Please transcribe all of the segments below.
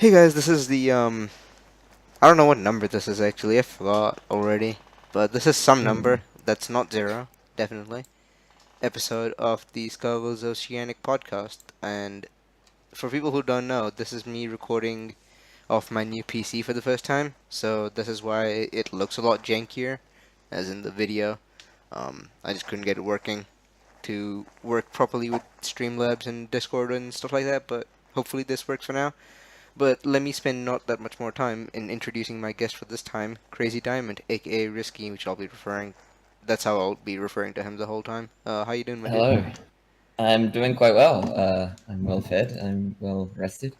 Hey guys, this is the I don't know what number this is actually. I forgot already. But this is some Hmm. number that's not zero, definitely. Episode of the Skullgirls Oceanic podcast. And for people who don't know, this is me recording off my new PC for the first time. So this is why it looks a lot jankier, as in the video. I just couldn't get it working to work properly with Streamlabs and Discord and stuff like that. But hopefully this works for now. But let me spend not that much more time in introducing my guest for this time, Crazy Diamond, aka Risky, which I'll be referring. That's how I'll be referring to him the whole time. How you doing, my dude? Hello. I'm doing quite well. I'm well fed. I'm well rested,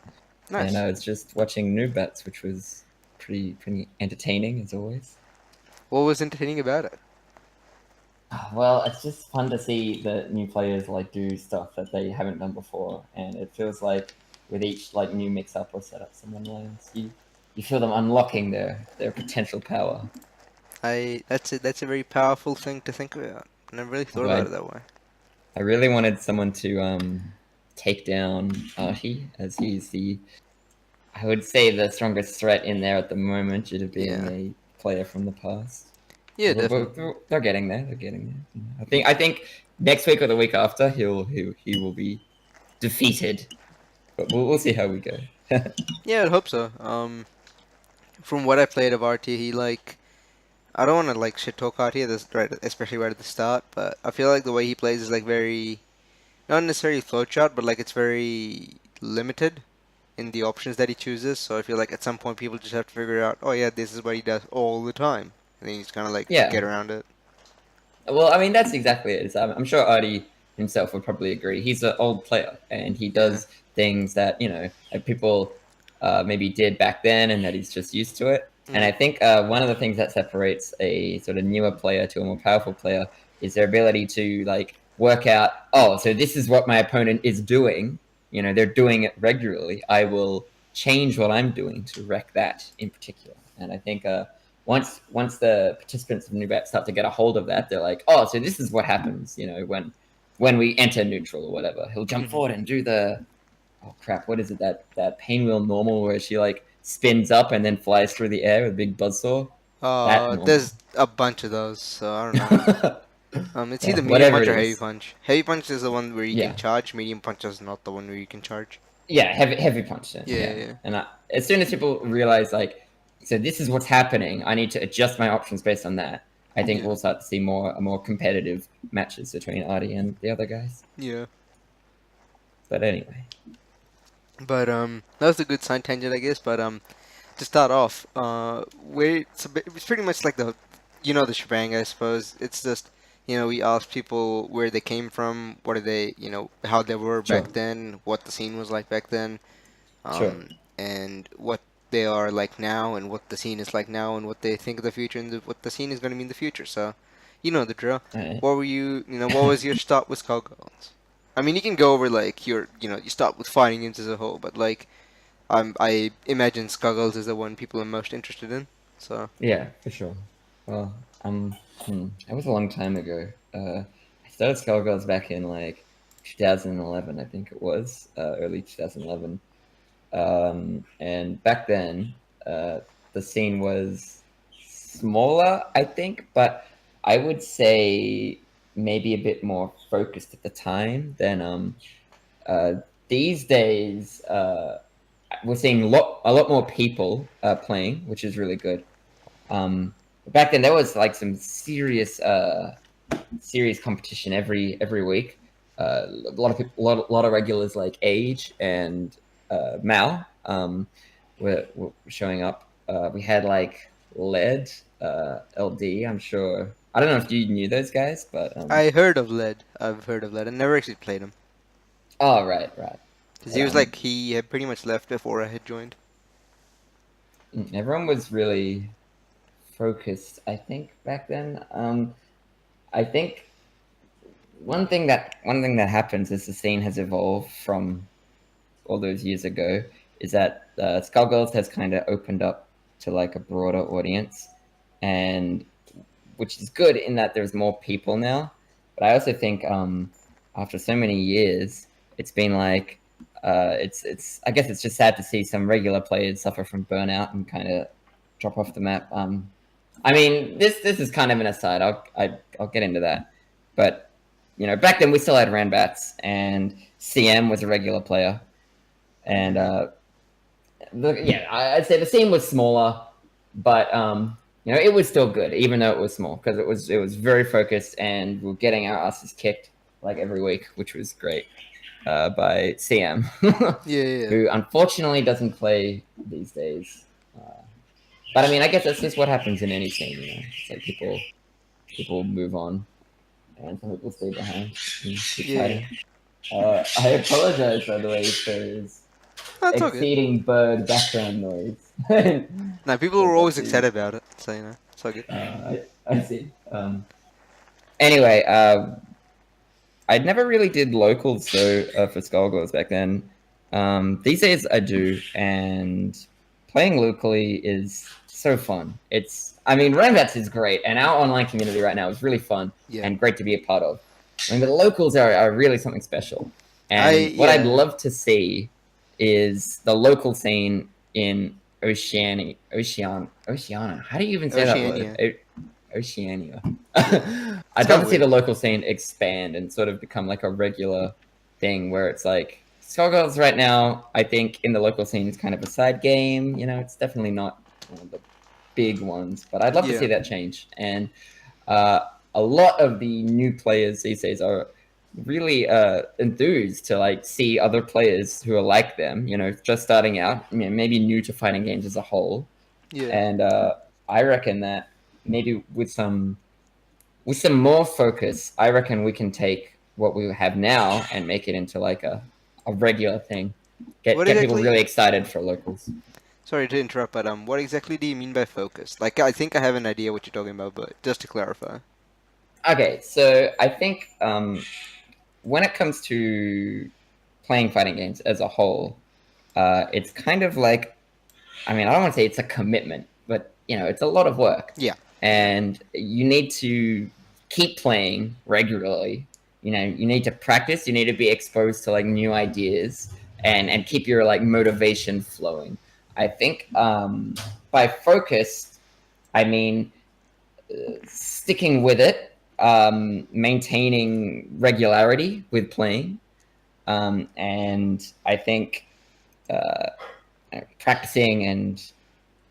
and Nice. I was just watching Noob Bats, which was pretty entertaining as always. What was entertaining about it? Well, it's just fun to see the new players like do stuff that they haven't done before, and it feels like with each like new mix up or setup someone learns, you feel them unlocking their potential power. That's a very powerful thing to think about. I never really thought Although about I it that way. I really wanted someone to take down Archie as he's the I would say the strongest threat in there at the moment due to being Yeah. a player from the past. Yeah, But definitely. they're getting there. They're getting there. You know, I think next week or the week after he will be defeated. But we'll see how we go. Yeah, I hope so. From what I played of RT, I don't want to like shit talk RT this right, especially right at the start, but I feel like the way he plays is like very not necessarily float chart, but like it's very limited in the options that he chooses. So I feel like at some point people just have to figure out, oh yeah, this is what he does all the time, and then you just kind of like Yeah. get around it. Well, I mean that's exactly it. I'm sure Artie himself would probably agree. He's an old player and he Yeah. does things that like people maybe did back then, and that he's just used to it. And Mm. I think one of the things that separates a sort of newer player to a more powerful player is their ability to like work out. Oh, so this is what my opponent is doing. They're doing it regularly. I will change what I'm doing to wreck that in particular. And I think once the participants of Nubat start to get a hold of that, they're like, oh, so this is what happens, when we enter neutral or whatever. He'll jump Mhm. forward and do the oh crap, what is it, that Painwheel normal where she like spins up and then flies through the air with a big buzzsaw? That normal. There's a bunch of those, so I don't know. It's either medium Whatever punch it or heavy is. punch. Heavy punch is the one where you can Yeah. charge. Medium punch is not the one where you can charge. Yeah, heavy punch then. Yeah, Yeah. yeah, And as soon as people realize like, so this is what's happening, I need to adjust my options based on that. I think yeah, we'll start to see more competitive matches between Artie and the other guys. yeah. But anyway, But that was a good side tangent, I guess. But to start off, where it's pretty much like the shebang, I suppose. It's just, we ask people where they came from, what are they, how they were sure, back then, what the scene was like back then, sure. and what they are like now, and what the scene is like now, and what they think of the future, and what the scene is going to be in the future. So, you know the drill. All right. What were what was your start with Skullgirls? I mean, you can go over like you start with fighting games as a whole, but like I imagine Skullgirls is the one people are most interested in. So Yeah, for sure. Well, that was a long time ago. I started Skullgirls back in like 2011, I think it was, early 2011. And back then, the scene was smaller, I think, but I would say maybe a bit more focused at the time than uh, these days. We're seeing a lot more people playing, which is really good. Back then there was like some serious competition every week. A lot of people, a lot of regulars like Age and Mal were showing up. We had like Led, LD. I'm sure. I don't know if you knew those guys, but I heard of Led. I've heard of Led. I never actually played him oh right. because But he was like he had pretty much left before I had joined. everyone was really focused. I think back then. I think one thing that happens as the scene has evolved from all those years ago is that Skullgirls has kind of opened up to like a broader audience, and which is good in that there's more people now. But I also think after so many years, it's been like it's I guess it's just sad to see some regular players suffer from burnout and kind of drop off the map. I mean, this is kind of an aside. I'll get into that, but back then we still had Ranbats, and CM was a regular player, and I'd say the scene was smaller, but it was still good, even though it was small, because it was very focused, and we were getting our asses kicked like every week, which was great. By CM, Yeah. who unfortunately doesn't play these days. But I mean, I guess that's just what happens in any scene. It's like people move on, and some people stay behind. And keep fighting. I apologize, by the way, for his exceeding bird background noise. No, people were always excited about it, so it's all good. I see. Anyway, I never really did locals though for Skullgirls back then. These days I do, and playing locally is so fun. Ranbats is great, and our online community right now is really fun and great to be a part of. I mean, the locals are really something special. And what I'd love to see is the local scene in Oceania. How do you even say that word? Oceania. I'd love to see the local scene expand and sort of become like a regular thing where it's like Skullgirls right now, I think in the local scene is kind of a side game. It's definitely not one of the big ones, but I'd love to see that change. And a lot of the new players these days are really enthused to like see other players who are like them, just starting out, maybe new to fighting games as a whole. And I reckon that maybe with some more focus, I reckon we can take what we have now and make it into like a regular thing. Get people really excited for locals. Sorry to interrupt, but what exactly do you mean by focus? Like, I think I have an idea what you're talking about, but just to clarify. Okay, so I think when it comes to playing fighting games as a whole, it's kind of like, I don't want to say it's a commitment, but it's a lot of work. Yeah. And you need to keep playing regularly. You need to practice. You need to be exposed to like new ideas and keep your like motivation flowing. I think by focus, I mean sticking with it, maintaining regularity with playing, and I think practicing and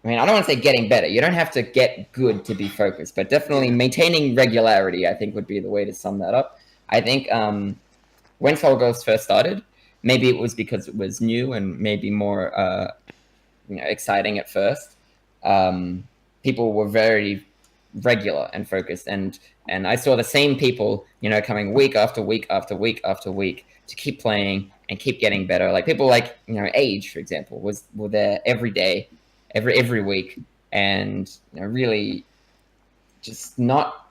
I don't want to say getting better. You don't have to get good to be focused, but definitely maintaining regularity, I think, would be the way to sum that up. I think when Skullgirls first started, maybe it was because it was new and maybe more exciting at first. People were very regular and focused, and I saw the same people, coming week after week after week after week to keep playing and keep getting better. Like people like Age, for example, were there every day. Every week, and really just not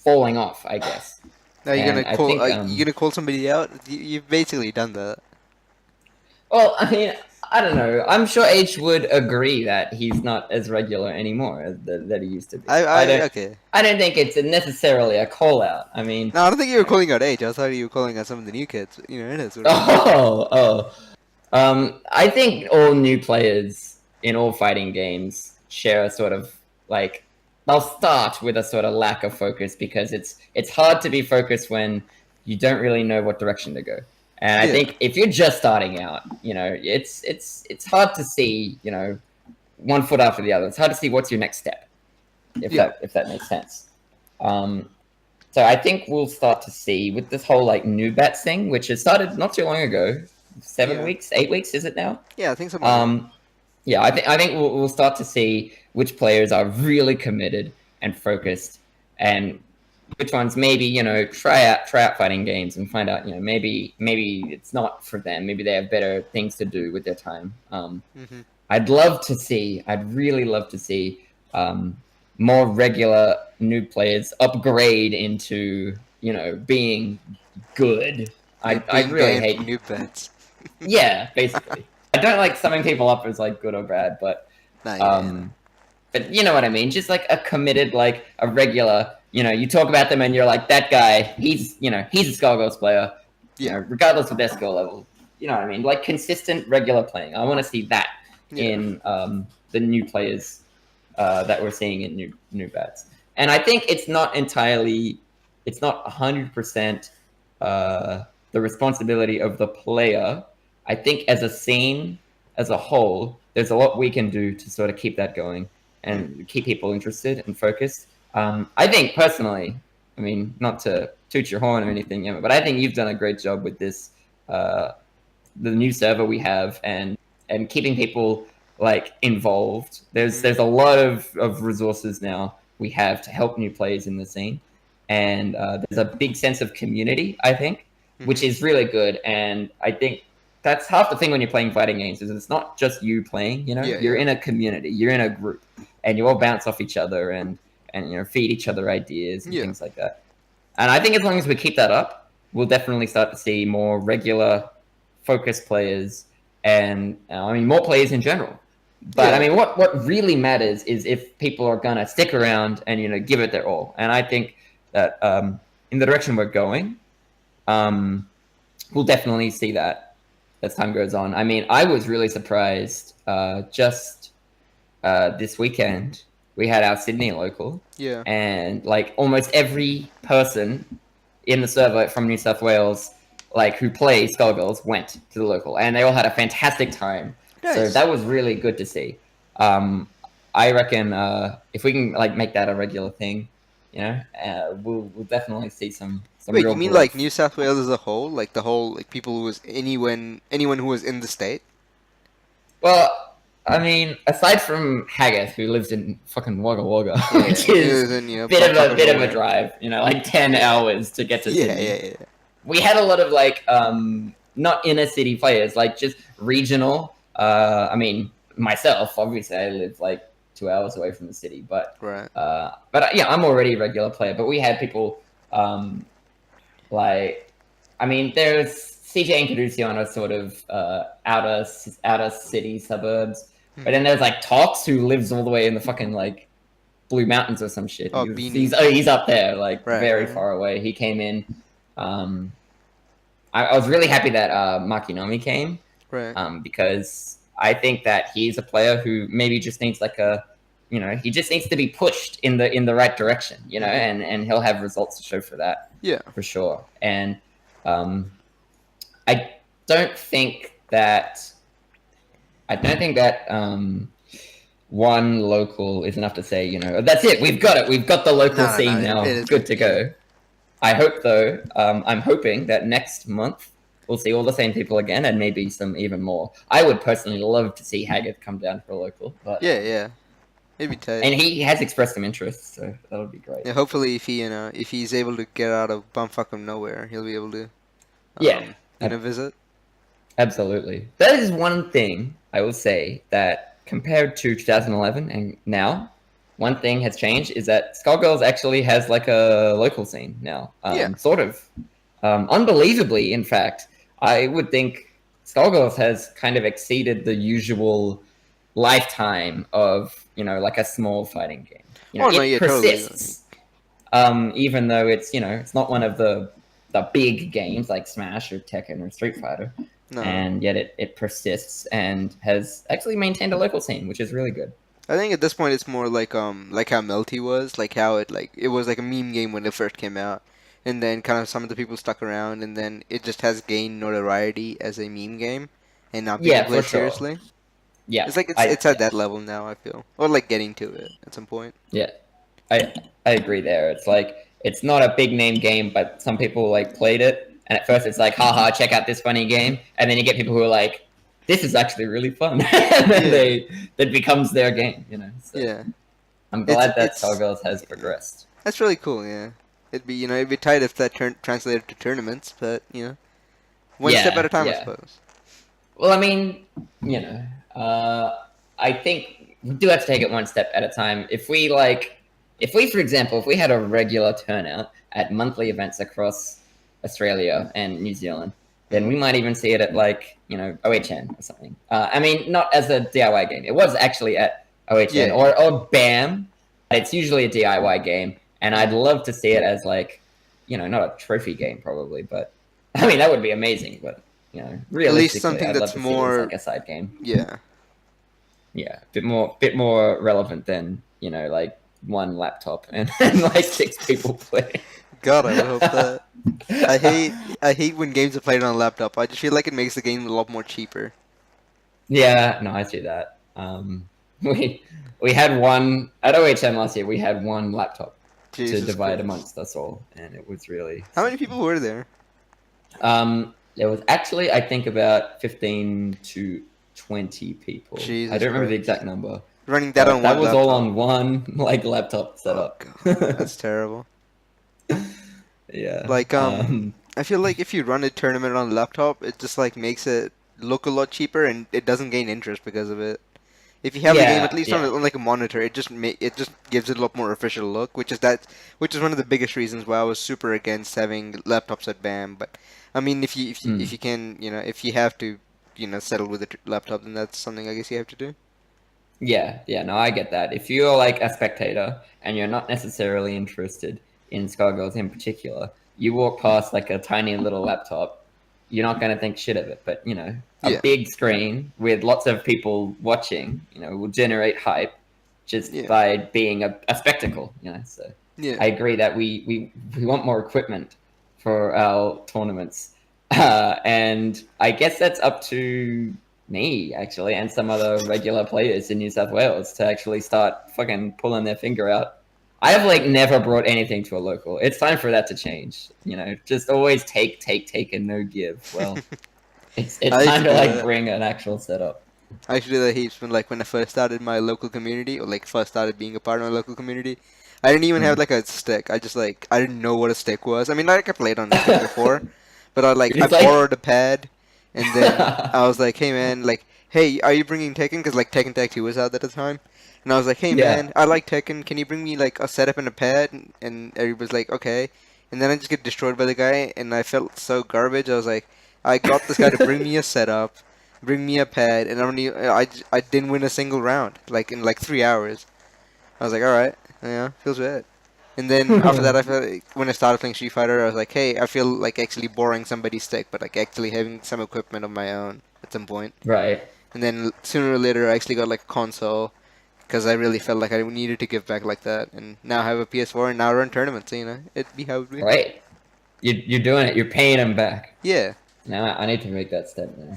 falling off, I guess. Now you're gonna call somebody out. You've basically done that. Well, I don't know. I'm sure H would agree that he's not as regular anymore that he used to be. I don't think it's necessarily a call out. No, I don't think you were calling out H. I thought you were calling out some of the new kids. I think all new players in all fighting games share a sort of like they'll start with a sort of lack of focus because it's hard to be focused when you don't really know what direction to go. And I think if you're just starting out, it's hard to see, one foot after the other. It's hard to see what's your next step, if that makes sense. So I think we'll start to see with this whole like new bats thing, which has started not too long ago, 7 weeks, 8 weeks, is it now? Yeah, I think so. I think we'll start to see which players are really committed and focused, and which ones maybe try out fighting games and find out maybe it's not for them. Maybe they have better things to do with their time. I'd really love to see more regular new players upgrade into being good. I really hate new bets. Yeah, basically. I don't like summing people up as like good or bad, but but you know what I mean. Just like a committed, like a regular. You talk about them and you're like, that guy. He's a Skullgirls player. Regardless of their skill level. you know what I mean, like consistent, regular playing. I want to see that in the new players that we're seeing in new bats. And I think it's not 100% the responsibility of the player. I think as a scene, as a whole, there's a lot we can do to sort of keep that going and keep people interested and focused. I think personally, I mean, not to toot your horn or anything, Emma, but I think you've done a great job with this, the new server we have, and keeping people like involved. There's a lot of resources now we have to help new players in the scene, and there's a big sense of community, I think, which is really good. And I think that's half the thing when you're playing fighting games, is it's not just you playing, you know, you're in a community, you're in a group, and you all bounce off each other and you know, feed each other ideas and things like that. And I think as long as we keep that up, we'll definitely start to see more regular focused players and I mean, more players in general. But I mean, what really matters is if people are gonna stick around and, you know, give it their all. And I think that in the direction we're going, we'll definitely see that as time goes on. I mean, I was really surprised just this weekend. We had our Sydney local, and like almost every person in the server from New South Wales, like who plays Skullgirls, went to the local, and they all had a fantastic time. Nice. So that was really good to see. I reckon if we can like make that a regular thing, you know, we'll definitely see some. Wait, you mean growth. Like New South Wales as a whole, like the whole, like people who was anyone who was in the state? Well, I mean, aside from Haggith, who lives in fucking Wagga Wagga, which is a bit of a drive, you know, like 10 hours to get to Sydney. Yeah. We had a lot of like not inner city players, like just regional. I mean, myself, obviously, I live like 2 hours away from the city, but yeah, I'm already a regular player. But we had people like, I mean, there's CJ and Caduceon are sort of outer city suburbs. But then there's like Tox, who lives all the way in the fucking like Blue Mountains or some shit. Oh, he's up there, like very far away. He came in. I was really happy that Makinomi came, because I think that he's a player who maybe just needs like you know, he just needs to be pushed in the right direction, you know, and he'll have results to show for that. Yeah, for sure. And I don't think that one local is enough to say, you know, that's it. We've got it. We've got the local scene now. It's good to go. I hope, though, I'm hoping that next month we'll see all the same people again and maybe some even more. I would personally love to see Haggith come down for a local. But yeah. It'd be tight. And he has expressed some interest, so that would be great. Yeah, hopefully if he's able to get out of bumfuck of nowhere, he'll be able to visit. Absolutely. That is one thing I will say that compared to 2011 and now, one thing has changed is that Skullgirls actually has like a local scene now. Sort of. Unbelievably, in fact, I would think Skullgirls has kind of exceeded the usual lifetime of, you know, like a small fighting game. You know, it persists. Totally. Even though it's, you know, it's not one of the big games like Smash or Tekken or Street Fighter. No. And yet it persists and has actually maintained a local scene, which is really good. I think at this point it's more like how Melty was, like how it was like a meme game when it first came out, and then kind of some of the people stuck around, and then it just has gained notoriety as a meme game, and now people play it seriously. Yeah, it's like it's at that level now, I feel, or like getting to it at some point. Yeah, I agree there. It's like it's not a big name game, but some people like played it. And at first it's like, haha, check out this funny game. And then you get people who are like, this is actually really fun. And then that becomes their game, you know. So I'm glad that Skullgirls has progressed. That's really cool, yeah. It'd be tight if that translated to tournaments, but, you know, one step at a time, I suppose. Well, I mean, you know, I think we do have to take it one step at a time. If we, for example, if we had a regular turnout at monthly events across Australia and New Zealand, then we might even see it at like, you know, OHN or something. I mean, not as a DIY game. It was actually at OHN or BAM. It's usually a DIY game, and I'd love to see it as like, you know, not a trophy game probably, but I mean that would be amazing. But You know, At least realistically, something I'd love that's to see it as more, like a side game. yeah. Yeah, bit more relevant than like one laptop and like 6 people play. God, I would hope that. I hate when games are played on a laptop. I just feel like it makes the game a lot more cheaper. Yeah, no, I see that. We we had one at OHM last year. We had one laptop to Jesus divide Christ. amongst us all, and it was really How many something. people were there? There was actually, I think, about 15 to 20 people. I Jesus don't remember the Christ. exact number, Running that but on that one was all laptop. on one like laptop Oh setup. god, that's terrible. Yeah. Like I feel like if you run a tournament on a laptop, it just like makes it look a lot cheaper and it doesn't gain interest because of it. If you have the game at Yeah, least yeah. on like a monitor, it just gives it a lot more official look, which is one of the biggest reasons why I was super against having laptops at BAM. But I mean, if Mm. you can, if you have to, settle with a laptop, then that's something I guess you have to do. Yeah, no, I get that. If you're like a spectator and you're not necessarily interested in Skullgirls in particular, you walk past like a tiny little laptop, you're not going to think shit of it. But, a Yeah, big screen with lots of people watching, will generate hype just yeah, by being a spectacle. So yeah. I agree that we want more equipment for our tournaments. And I guess that's up to me actually and some other regular players in New South Wales to actually start fucking pulling their finger out. I have like never brought anything to a local. It's time for that to change. Just always take and no give. Well, it's I used to time to do like that. bring an actual setup. I used to do that heaps when I first started my local community or like first started being a part of my local community. I didn't even have Mm. like a stick. I didn't know what a stick was. I mean, like I played on a stick before, but I It's like borrowed a pad, and then I was like, hey man, like hey, are you bringing Tekken? Because like Tekken Tag 2 was out at the time, and I was like, hey yeah. man, I like Tekken. Can you bring me like a setup and a pad? And everybody's like, okay. And then I just get destroyed by the guy, and I felt so garbage. I was like, I got this guy to bring me a setup, bring me a pad, and I didn't win a single round, like in like 3 hours. I was like, all right, yeah, feels bad. And then after that, I felt like when I started playing Street Fighter, I was like, hey, I feel like actually borrowing somebody's stick, but like actually having some equipment of my own at some point. Right. And then sooner or later, I actually got like a console because I really felt like I needed to give back like that. And now I have a PS4 and now I run tournaments. So, it'd be how it be. Right. You're doing it. You're paying them back. Yeah. Now I need to make that step now.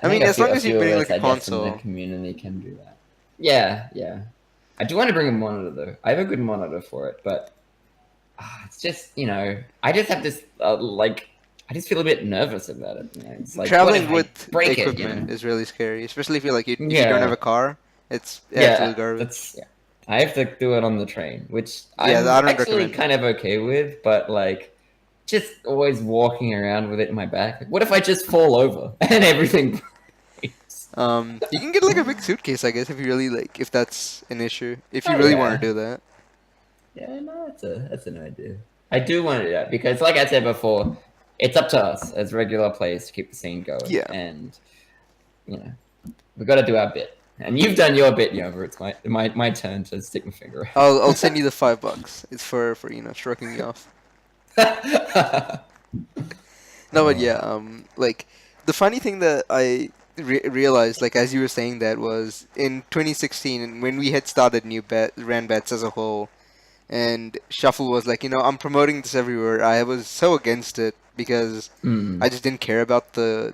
I I think mean, a as few long a as you few of bring us, like a I guess, in the console. community can do that. Yeah. I do want to bring a monitor though. I have a good monitor for it, but it's just I just have this I just feel a bit nervous about it. It's like, what if Traveling I with break it? equipment is really scary, especially if you don't have Yeah, a car. It's absolute yeah. garbage. I have to do it on the train, which Yeah, I'm I don't actually recommend it. kind of okay with, but like just always walking around with it in my back. Like, what if I just fall over and everything breaks? You can get like a big suitcase, I guess, if you really like, if that's an issue. If you Oh really want yeah. to do that. Yeah, no, that's an idea. I do want to do that because, like I said before, it's up to us as regular players to keep the scene going, Yeah, and we've got to do our bit. And you've done your bit, Yover. It's my turn to stick my finger I'll send you the $5. It's for stroking me off. out. No, but yeah, Oh. like the funny thing that I realized, like as you were saying that, was in 2016 when we had started new ran bets as a whole, and Shuffle was like, I'm promoting this everywhere. I was so against it because I Mm. just didn't care about the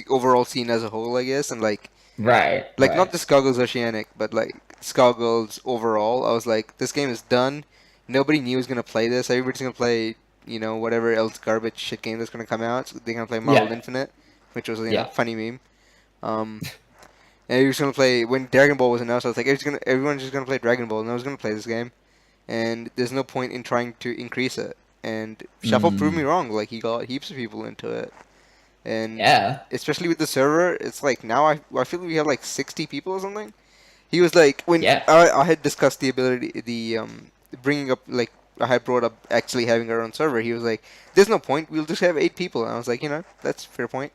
overall scene as a whole, I guess, and Right, like not right. just Skullgirls Oceanic, but like Skullgirls overall. I was like, this game is done. Nobody new is gonna play this. Everybody's gonna play, whatever else garbage shit game that's gonna come out. So they're gonna play Marvel Yeah, Infinite, which was yeah. funny meme. Um, and everyone's gonna play when Dragon Ball was announced. I was like, everyone's just gonna play Dragon Ball. No one's gonna play this game, and there's no point in trying to increase it. And Shuffle proved me Mm. wrong. Like he got heaps of people into it, and Yeah. especially with the server, it's like now I feel we have like 60 people or something. He was like when Yeah. I had discussed the bringing up like I had brought up actually having our own server. He was like, "There's no point. We'll just have 8 people." And I was like, that's a fair point.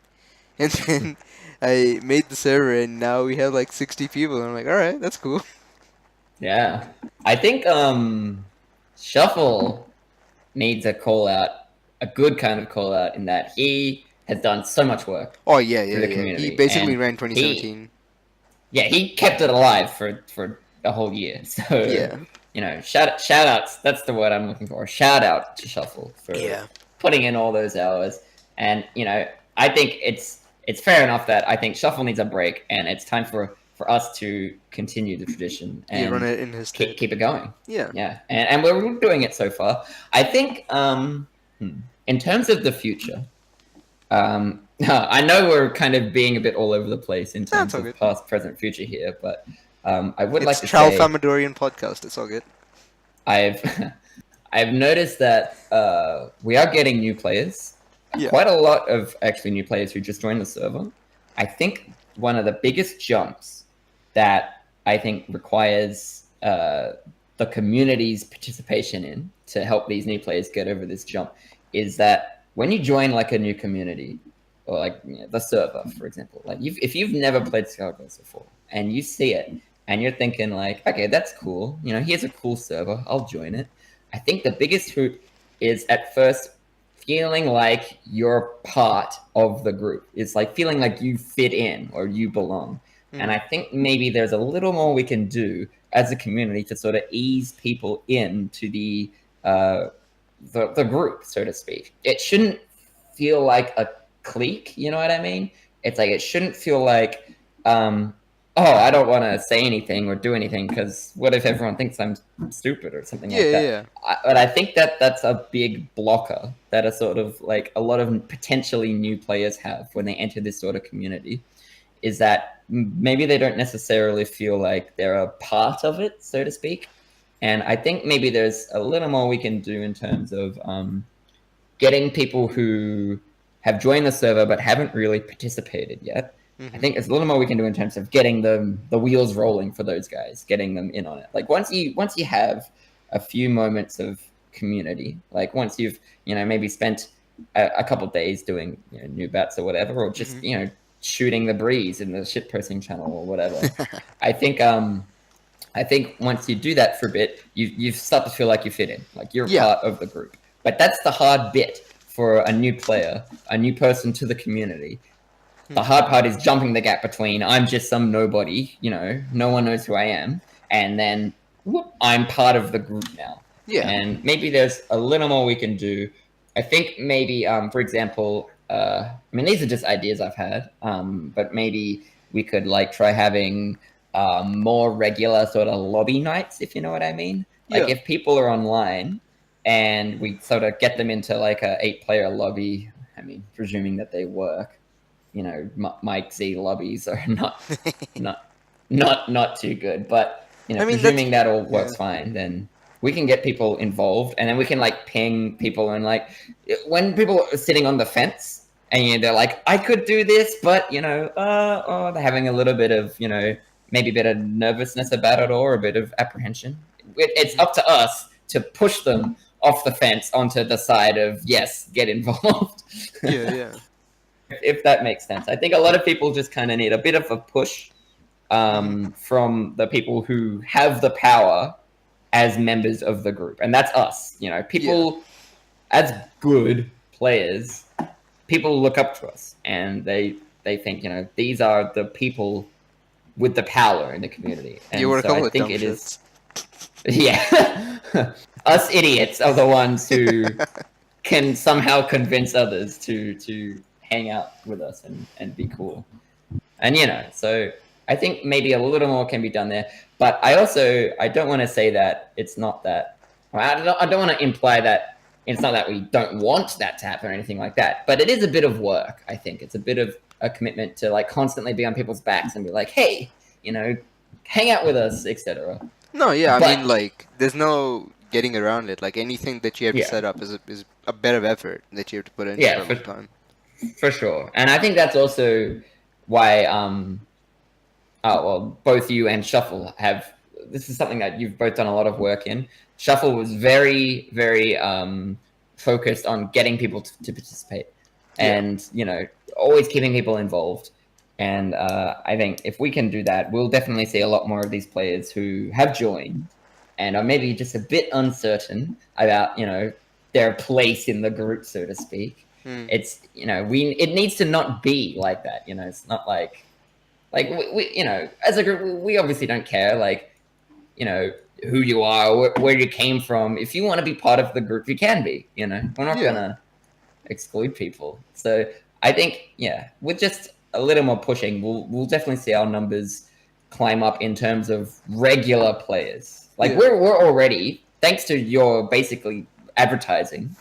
And then I made the server, and now we have like 60 people. And I'm like, all right, that's cool. Yeah. I think Shuffle needs a call out, a good kind of call out in that he has done so much work Oh yeah, through yeah, the yeah. He community, basically and ran he 2017. he kept it alive for a whole year. So Yeah. shout outs. That's the word I'm looking for. Shout out to Shuffle for Yeah. putting in all those hours. And I think it's fair enough that I think Shuffle needs a break, and it's time for us to continue the tradition Yeah, run and it in his stead. keep it going. Yeah. Yeah, and we're doing it so far. I think in terms of the future, I know we're kind of being a bit all over the place in That's terms all of good. past, present, future here, but I would like It's to Trial say Famadorian podcast. It's all good. I've I've noticed that we are getting new players, Yeah. quite a lot of actually new players who just joined the server. I think one of the biggest jumps that I think requires the community's participation in to help these new players get over this jump is that when you join like a new community or like the server, for example, like if you've never played Skullgirls before and you see it and you're thinking like, okay, that's cool, here's a cool server, I'll join it. I think the biggest hoot is at first feeling like you're part of the group. It's like feeling like you fit in or you belong. And I think maybe there's a little more we can do as a community to sort of ease people into the group, so to speak. It shouldn't feel like a clique, you know what I mean? It's like it shouldn't feel like I don't want to say anything or do anything because what if everyone thinks I'm stupid or something Yeah, like yeah, that? yeah. But I think that's a big blocker that a sort of like a lot of potentially new players have when they enter this sort of community, is that maybe they don't necessarily feel like they're a part of it, so to speak. And I think maybe there's a little more we can do in terms of getting people who have joined the server but haven't really participated yet. I think there's a little more we can do in terms of getting the wheels rolling for those guys, getting them in on it. Like once you have a few moments of community, like once you've maybe spent a couple days doing new bats or whatever, or just shooting the breeze in the shitposting channel or whatever. I think once you do that for a bit, you start to feel like you fit in, like you're Yeah. part of the group. But that's the hard bit for a new player, a new person to the community. The hard part is jumping the gap between I'm just some nobody, no one knows who I am, and then whoop, I'm part of the group now. Yeah. And maybe there's a little more we can do. I think maybe, for example, these are just ideas I've had, but maybe we could like try having more regular sort of lobby nights, if you know what I mean. Like if people are online and we sort of get them into like a 8-player lobby, presuming that they work, Mike Z lobbies are not too good, but presuming that all works fine, then we can get people involved, and then we can like ping people, and like when people are sitting on the fence and they're like, I could do this, but they're having a little bit of maybe a bit of nervousness about it or a bit of apprehension. It's up to us to push them off the fence onto the side of yes, get involved. Yeah. If that makes sense. I think a lot of people just kind of need a bit of a push from the people who have the power as members of the group, and that's us. People as good players, people look up to us, and they think these are the people with the power in the community. And You were a so couple I of think dumb it shits. is. Yeah, us idiots are the ones who can somehow convince others to hang out with us and be cool. And so I think maybe a little more can be done there. But I don't want to say that it's not that. I don't want to imply that it's not that we don't want that to happen or anything like that. But it is a bit of work. I think it's a bit of a commitment to like constantly be on people's backs and be like, hey, hang out with us, etc. No, yeah, But like, there's no getting around it. Like, anything that you have to set up is a bit of effort that you have to put in for a long time. For sure. And I think that's also why both you and Shuffle have, this is something that you've both done a lot of work in. Shuffle was very, very focused on getting people to participate and, always keeping people involved. And I think if we can do that, we'll definitely see a lot more of these players who have joined and are maybe just a bit uncertain about, their place in the group, so to speak. Mm. it's, it needs to not be like that. It's not like we as a group, we obviously don't care who you are, where you came from. If you want to be part of the group, you can be. We're not Yeah. gonna exclude people. So I think, yeah, with just a little more pushing, we'll definitely see our numbers climb up in terms of regular players. Like Yeah. we're already, thanks to your basically advertising,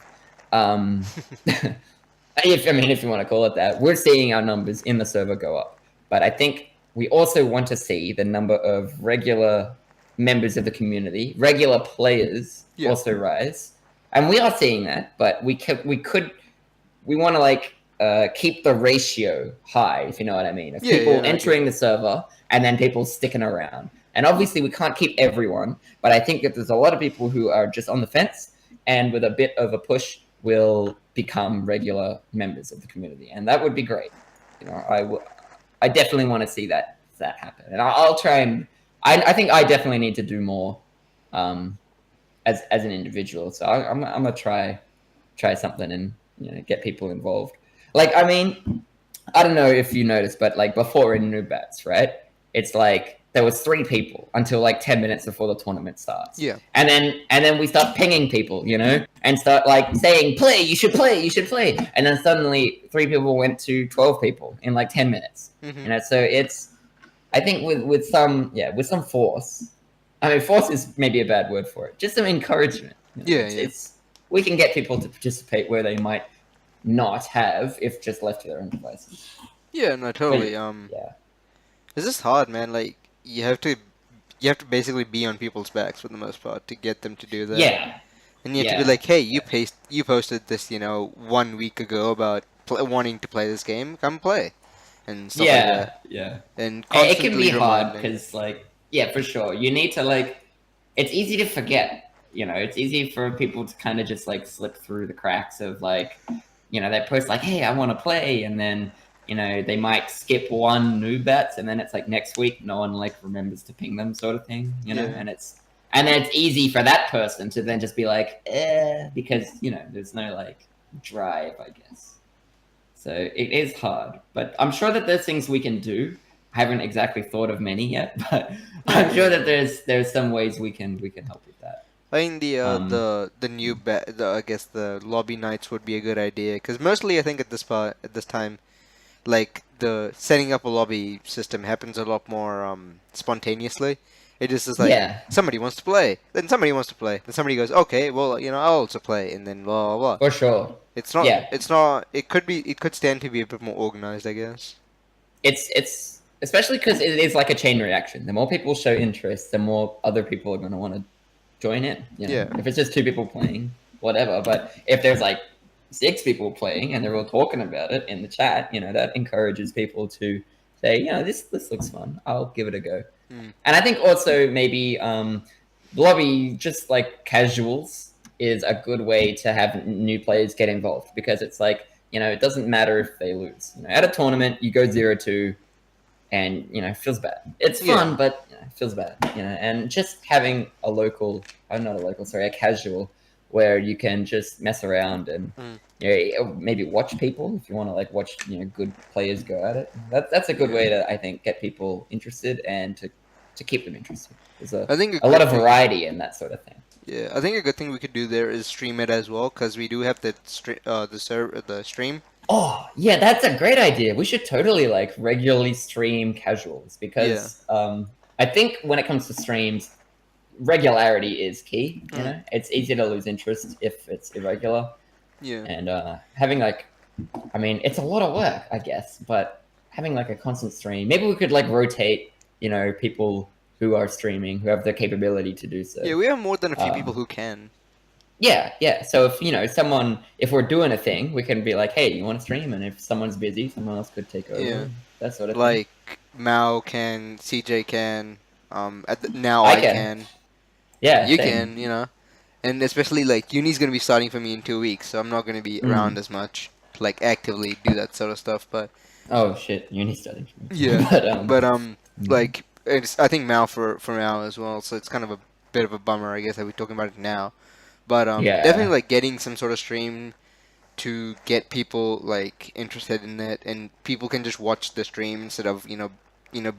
um, if you want to call it that, we're seeing our numbers in the server go up. But I think we also want to see the number of regular members of the community, regular players, Yeah. also rise. And we are seeing that, but we want to keep the ratio high, if you know what I mean, of Yeah, people yeah, no, I get entering it. the server and then people sticking around. And obviously we can't keep everyone, but I think that there's a lot of people who are just on the fence, and with a bit of a push will become regular members of the community, and that would be great. I definitely want to see that happen, and I'll try and I think I definitely need to do more as an individual. So I'm gonna try something and get people involved. I mean, I don't know if you noticed, but before in New Bats, right? It's there was 3 people until 10 minutes before the tournament starts. Yeah. And then we start pinging people, and start saying, play, you should play, you should play. And then suddenly 3 people went to 12 people in 10 minutes. Mm-hmm. So it's, I think with some force. I mean, force is maybe a bad word for it. Just some encouragement. Yeah, It's we can get people to participate where they might not have if just left to their own devices. Yeah, no, totally. Yeah. It's just hard, man. You have to basically be on people's backs for the most part to get them to do that. Yeah. And you have to be like, hey, you posted this, 1 week ago about wanting to play this game. Come play, and stuff like that. Yeah. And It can be constantly hard reminding. because, yeah, for sure. You need to it's easy to forget. It's easy for people to kind of just slip through the cracks of they post hey, I want to play, and then they might skip one new bets, and then it's next week no one remembers to ping them, sort of thing. Yeah. And then it's easy for that person to then just be because there's no drive, I guess. So it is hard, but I'm sure that there's things we can do. I haven't exactly thought of many yet, but I'm sure that there's some ways we can help with that. I think the new I guess the lobby nights would be a good idea, because mostly I think at this time, the setting up a lobby system happens a lot more spontaneously. It just is somebody wants to play, then somebody wants to play, then somebody goes, okay, well, I'll also play, and then blah blah blah. For sure. It's not. It could stand to be a bit more organized, I guess. It's especially because it is a chain reaction. The more people show interest, the more other people are going to want to join it. Yeah. If it's just 2 people playing, whatever. But if there's 6 people playing and they're all talking about it in the chat, that encourages people to say, this looks fun. I'll give it a go. Mm. And I think also maybe lobby, just casuals, is a good way to have new players get involved, because it's it doesn't matter if they lose. At a tournament, you go 0-2, and it feels bad. It's fun, but it feels bad. And just having a casual, where you can just mess around and maybe watch people if you want to watch good players go at it. That's a good way to, I think, get people interested and to keep them interested. There's I think a lot of variety in that sort of thing. Yeah, I think a good thing we could do there is stream it as well, because we do have the stream. Oh, yeah, that's a great idea. We should totally regularly stream casuals, because I think when it comes to streams, regularity is key. It's easy to lose interest if it's irregular. Yeah. And having I mean, it's a lot of work, I guess, but having a constant stream, maybe we could rotate, people who are streaming, who have the capability to do so. Yeah, we have more than a few people who can. Yeah. So if if we're doing a thing, we can be hey, you want to stream? And if someone's busy, someone else could take over. Yeah. That sort of thing. Mao can, CJ can, now I can. Yeah, you same. can, and especially uni's gonna be starting for me in 2 weeks, so I'm not gonna be around as much to actively do that sort of stuff. But oh shit, uni's starting for me. Yeah, but I think Mao for Mao as well, so it's kind of a bit of a bummer, I guess, that we're talking about it now. But definitely getting some sort of stream to get people like interested in it, and people can just watch the stream instead of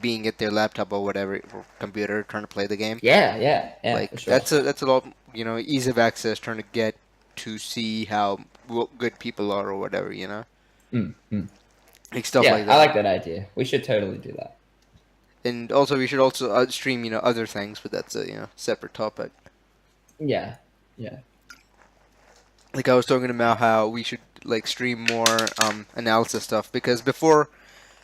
being at their laptop or whatever or computer trying to play the game. Yeah, yeah, yeah, for Like sure. that's a lot ease of access trying to get to see how good people are or whatever, Mm, mm. like stuff Yeah, like I that. like that idea. We should totally do that. And also we should also stream other things, but that's a separate topic. Yeah, yeah. Like I was talking about how we should like stream more analysis stuff, because before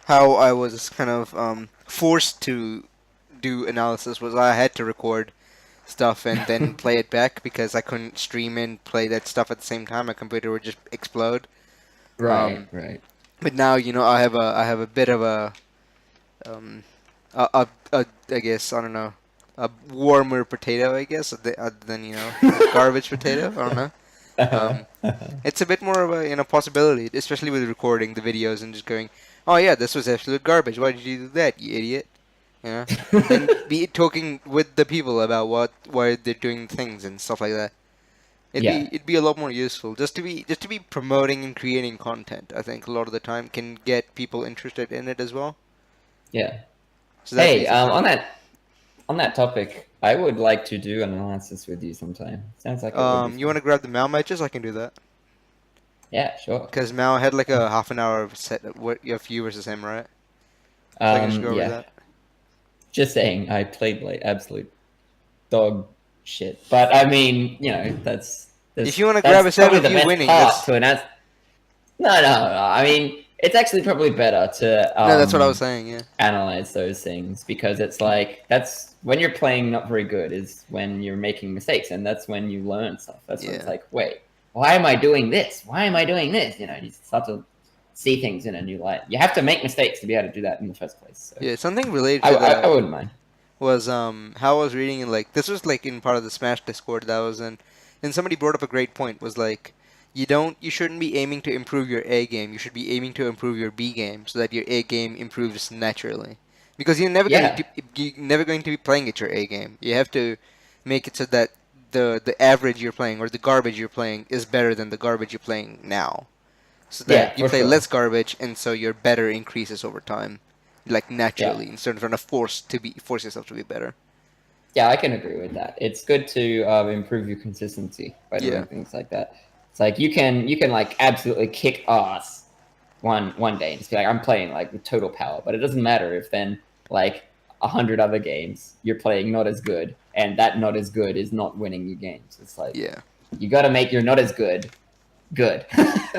how I was kind of forced to do analysis was I had to record stuff and then play it back because I couldn't stream and play that stuff at the same time. My computer would just explode. Right, Um, right. but now I have a bit of um, a I guess I don't know, a warmer potato, I guess, than a garbage potato. I don't know. Um, it's a bit more of a possibility, especially with recording the videos and just going, oh yeah, this was absolute garbage. Why did you do that, you idiot? You know, and be talking with the people about why they're doing things and stuff like that. Yeah, It'd be a lot more useful just to be promoting and creating content. I think a lot of the time can get people interested in it as well. yeah. So that'd be Hey, something. on that topic, I would like to do an analysis with you sometime. Sounds like it would be You want fun. to grab the Mao matches? I can do that. Yeah, sure. Because Mao had like a half an hour of set. What you have you versus him, right? So I can just go over Yeah. that. Just saying, I played like absolute dog shit. But I mean, If you want to grab a that's set probably of the you best winning, part that's to announce. No, no, no. I mean, it's actually probably better to no, that's what I was saying. Yeah, analyze those things because it's like that's when you're playing not very good is when you're making mistakes, and that's when you learn stuff. That's when it's yeah. like, wait, why am I doing this? Why am I doing this? You start to see things in a new light. You have to make mistakes to be able to do that in the first place. So Yeah, something related I, to I, I that wouldn't mind. was how I was reading in like this was like in part of the Smash Discord that I was in, and somebody brought up a great point. Was like you shouldn't be aiming to improve your A game. You should be aiming to improve your B game so that your A game improves naturally. Because Yeah, you're never going to be playing at your A game. You have to make it so that the average you're playing or the garbage you're playing is better than the garbage you're playing now. So that yeah, you for play sure. less garbage, and so your better increases over time, like Yeah, naturally, instead of trying to force yourself to be better. yeah, I can agree with that. It's good to improve your consistency by Yeah, doing things like that. It's like you can like absolutely kick ass one day and just be like, I'm playing like with total power. But it doesn't matter if then like 100 other games you're playing not as good, and that not as good is not winning you games. It's like yeah, you got to make your not as good good.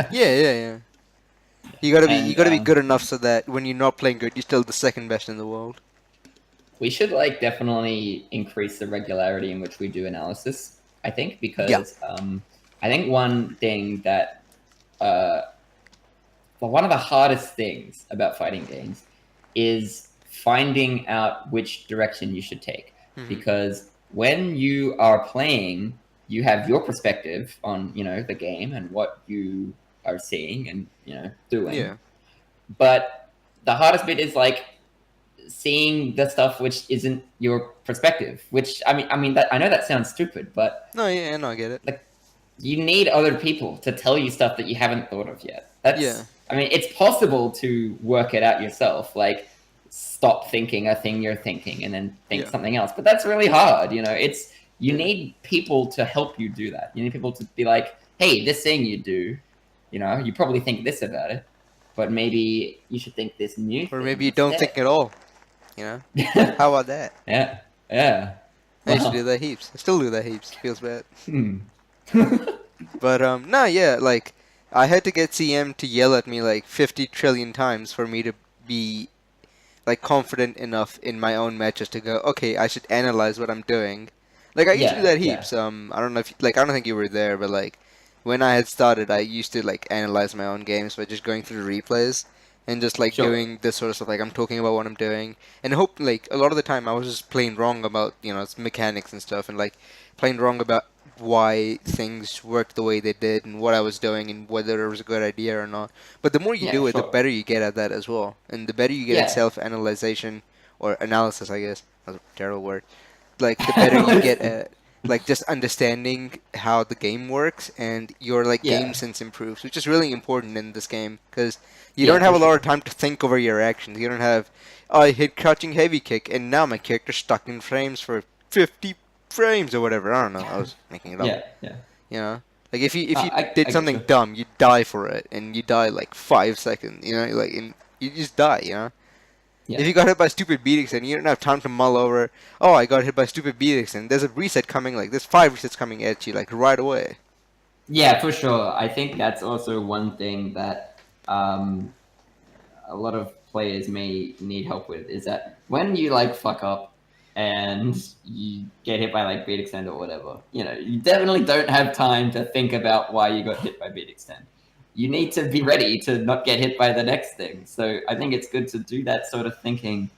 yeah. You gotta be And good enough so that when you're not playing good, you're still the second best in the world. we should like definitely increase the regularity in which we do analysis. I think Yeah. because I think one thing that uh, well, one of the hardest things about fighting games is finding out which direction you should take. Hmm. Because when you are playing, you have your perspective on the game and what you are seeing and doing. Yeah. But the hardest bit is like seeing the stuff which isn't your perspective. Which I mean that I know that sounds stupid, but No, yeah, no, I get it. like you need other people to tell you stuff that you haven't thought of yet. Yeah. I mean, it's possible to work it out yourself, like stop thinking a thing you're thinking and then think Yeah. something else. But that's really hard, you Yeah. need people to help you do that. You need people to be like, hey, this thing you do, you probably think this about it, but maybe you should think this new Or thing maybe you don't think instead. at all. You know? How about that? Yeah, yeah. I used to do Well, that heaps. I still do that heaps. Feels bad. hmm. But no, yeah, like I had to get CM to yell at me like 50 trillion times for me to be like confident enough in my own matches to go, okay, I should analyze what I'm doing. Like I used to do Yeah, that yeah. heaps. I don't know if like I don't think you were there, but like when I had started, I used to like analyze my own games by just going through replays and just like Sure. doing this sort of stuff. Like I'm talking about what I'm doing, and hope like a lot of the time I was just plain wrong about its mechanics and stuff, and like plain wrong about why things worked the way they did and what I was doing and whether it was a good idea or not. But the more you Yeah, do it, the sure. better you get at that as well, and the better you get at Yeah. self-analyzation or analysis, I guess. That's a terrible word. Like the better you get at like just understanding how the game works, and your like game Yeah, sense improves, which is really important in this game because you don't yeah, have for a lot of sure. time to think over your actions. You don't have, oh, I hit crouching heavy kick, and now my character's stuck in frames for 50 frames or whatever. I don't know. I was making it up. Yeah, yeah. You know, like if you I did get something you. dumb, you die for it, and you die like 5 seconds. You know, like and you just die. You know. Yeah. If you got hit by stupid beatings and you don't have time to mull over, oh, I got hit by stupid beatings and there's a reset coming, like there's 5 resets coming at you, like right away. Yeah, for sure. I think that's also one thing that um, a lot of players may need help with is that when you like fuck up and you get hit by like beat extend or whatever, you definitely don't have time to think about why you got hit by beat extend. You need to be ready to not get hit by the next thing. So I think it's good to do that sort of thinking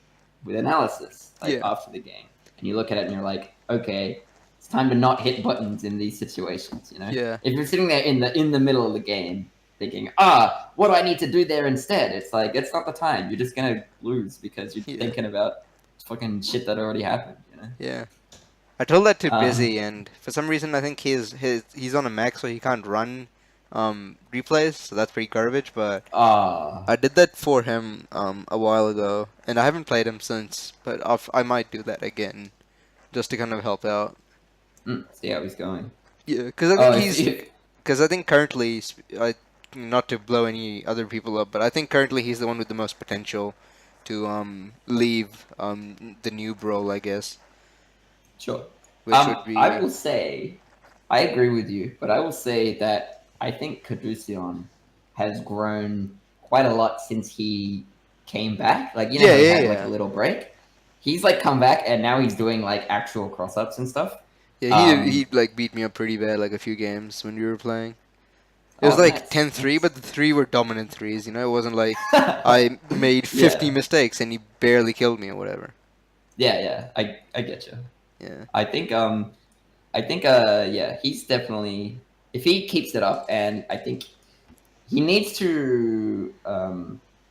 with analysis, like Yeah, after the game. And you look at it and you're like, okay, it's time to not hit buttons in these situations, yeah, If you're sitting there in the middle of the game thinking, what do I need to do there instead? It's like, it's not the time. You're just going to lose because you're yeah, thinking about fucking shit that already happened. yeah. I told that to Uh, Busy, and for some reason I think he's on a Mac, so he can't run replays, so that's pretty garbage. But uh, I did that for him a while ago, and I haven't played him since. But I might do that again just to kind of help out. see how he's going. Yeah, because I Oh, think if he's you, Because I think currently, not to blow any other people up, but I think currently he's the one with the most potential to leave the new role, I guess, sure. which would I be will say, I agree with you, but I will say that I think Caduceon has grown quite a lot since he came back. Like, yeah, how he yeah, had like a yeah, little break? He's like come back and now he's doing like actual cross ups and stuff. yeah. He Um, like beat me up pretty bad like a few games when we were playing. It was oh, like nice, 10-3, nice. but the three were dominant threes. You know, it wasn't like I made 50 Yeah, mistakes and he barely killed me or whatever. yeah. I get you. Yeah, I think yeah, he's definitely, if he keeps it up, and I think he needs to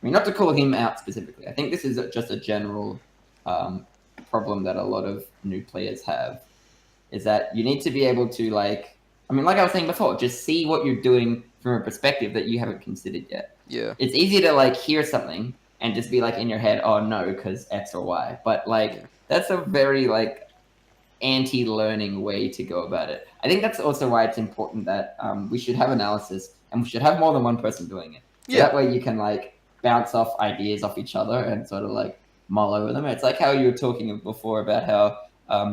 I mean, not to call him out specifically. I think this is just a general um, problem that a lot of new players have, is that you need to be able to, like, I mean, like I was saying before, just see what you're doing from a perspective that you haven't considered yet. yeah, It's easy to like hear something and just be like in your head, oh no, because X or Y. But yeah, like that's a very like anti-learning way to go about it. I think that's also why it's important that we should have analysis and we should have more than one person doing it. So yeah, that way you can like bounce off ideas off each other and sort of like mull over them. It's like how you were talking before about how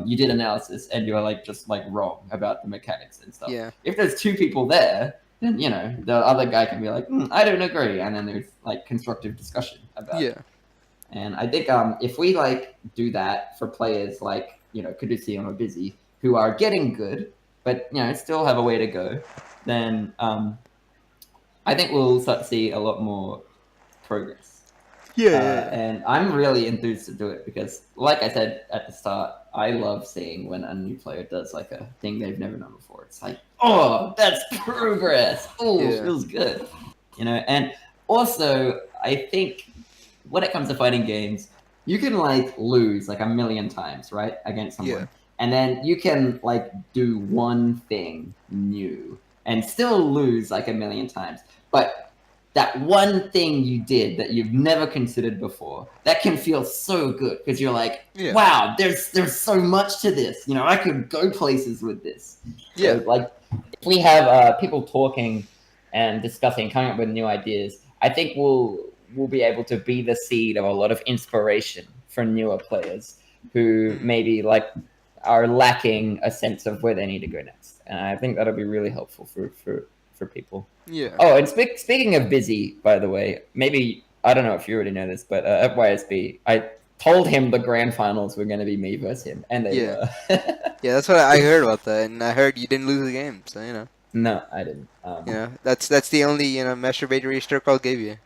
you did analysis and you were like just like wrong about the mechanics and stuff. yeah, If there's two people there, then the other guy can be like, I don't agree, and then there's like constructive discussion about it. yeah, And I think if we like do that for players like Caduceus or Busy who are getting good, but still have a way to go, then I think we'll start to see a lot more progress. yeah, yeah, And I'm really enthused to do it because, like I said at the start, I love seeing when a new player does like a thing they've never done before. It's like, oh, that's progress. Oh, yeah, feels good. And also I think when it comes to fighting games, you can like lose like a million times, right, against yeah, someone, and then you can like do one thing new and still lose like a million times. But that one thing you did that you've never considered before, that can feel so good because you're like, yeah, wow, there's so much to this. I could go places with this. yeah, So like, if we have people talking and discussing, coming up with new ideas, I think we'll be able to be the seed of a lot of inspiration for newer players who mm, maybe like are lacking a sense of where they need to go next. And I think that'll be really helpful for people. yeah. Oh, and speaking of Busy, by the way, maybe I don't know if you already know this, but at YSB, I told him the grand finals were going to be me versus him, and they Yeah, were. yeah, that's what I heard about that, and I heard you didn't lose the game, so No, I didn't. that's the only masturbatory stroke I'll give you.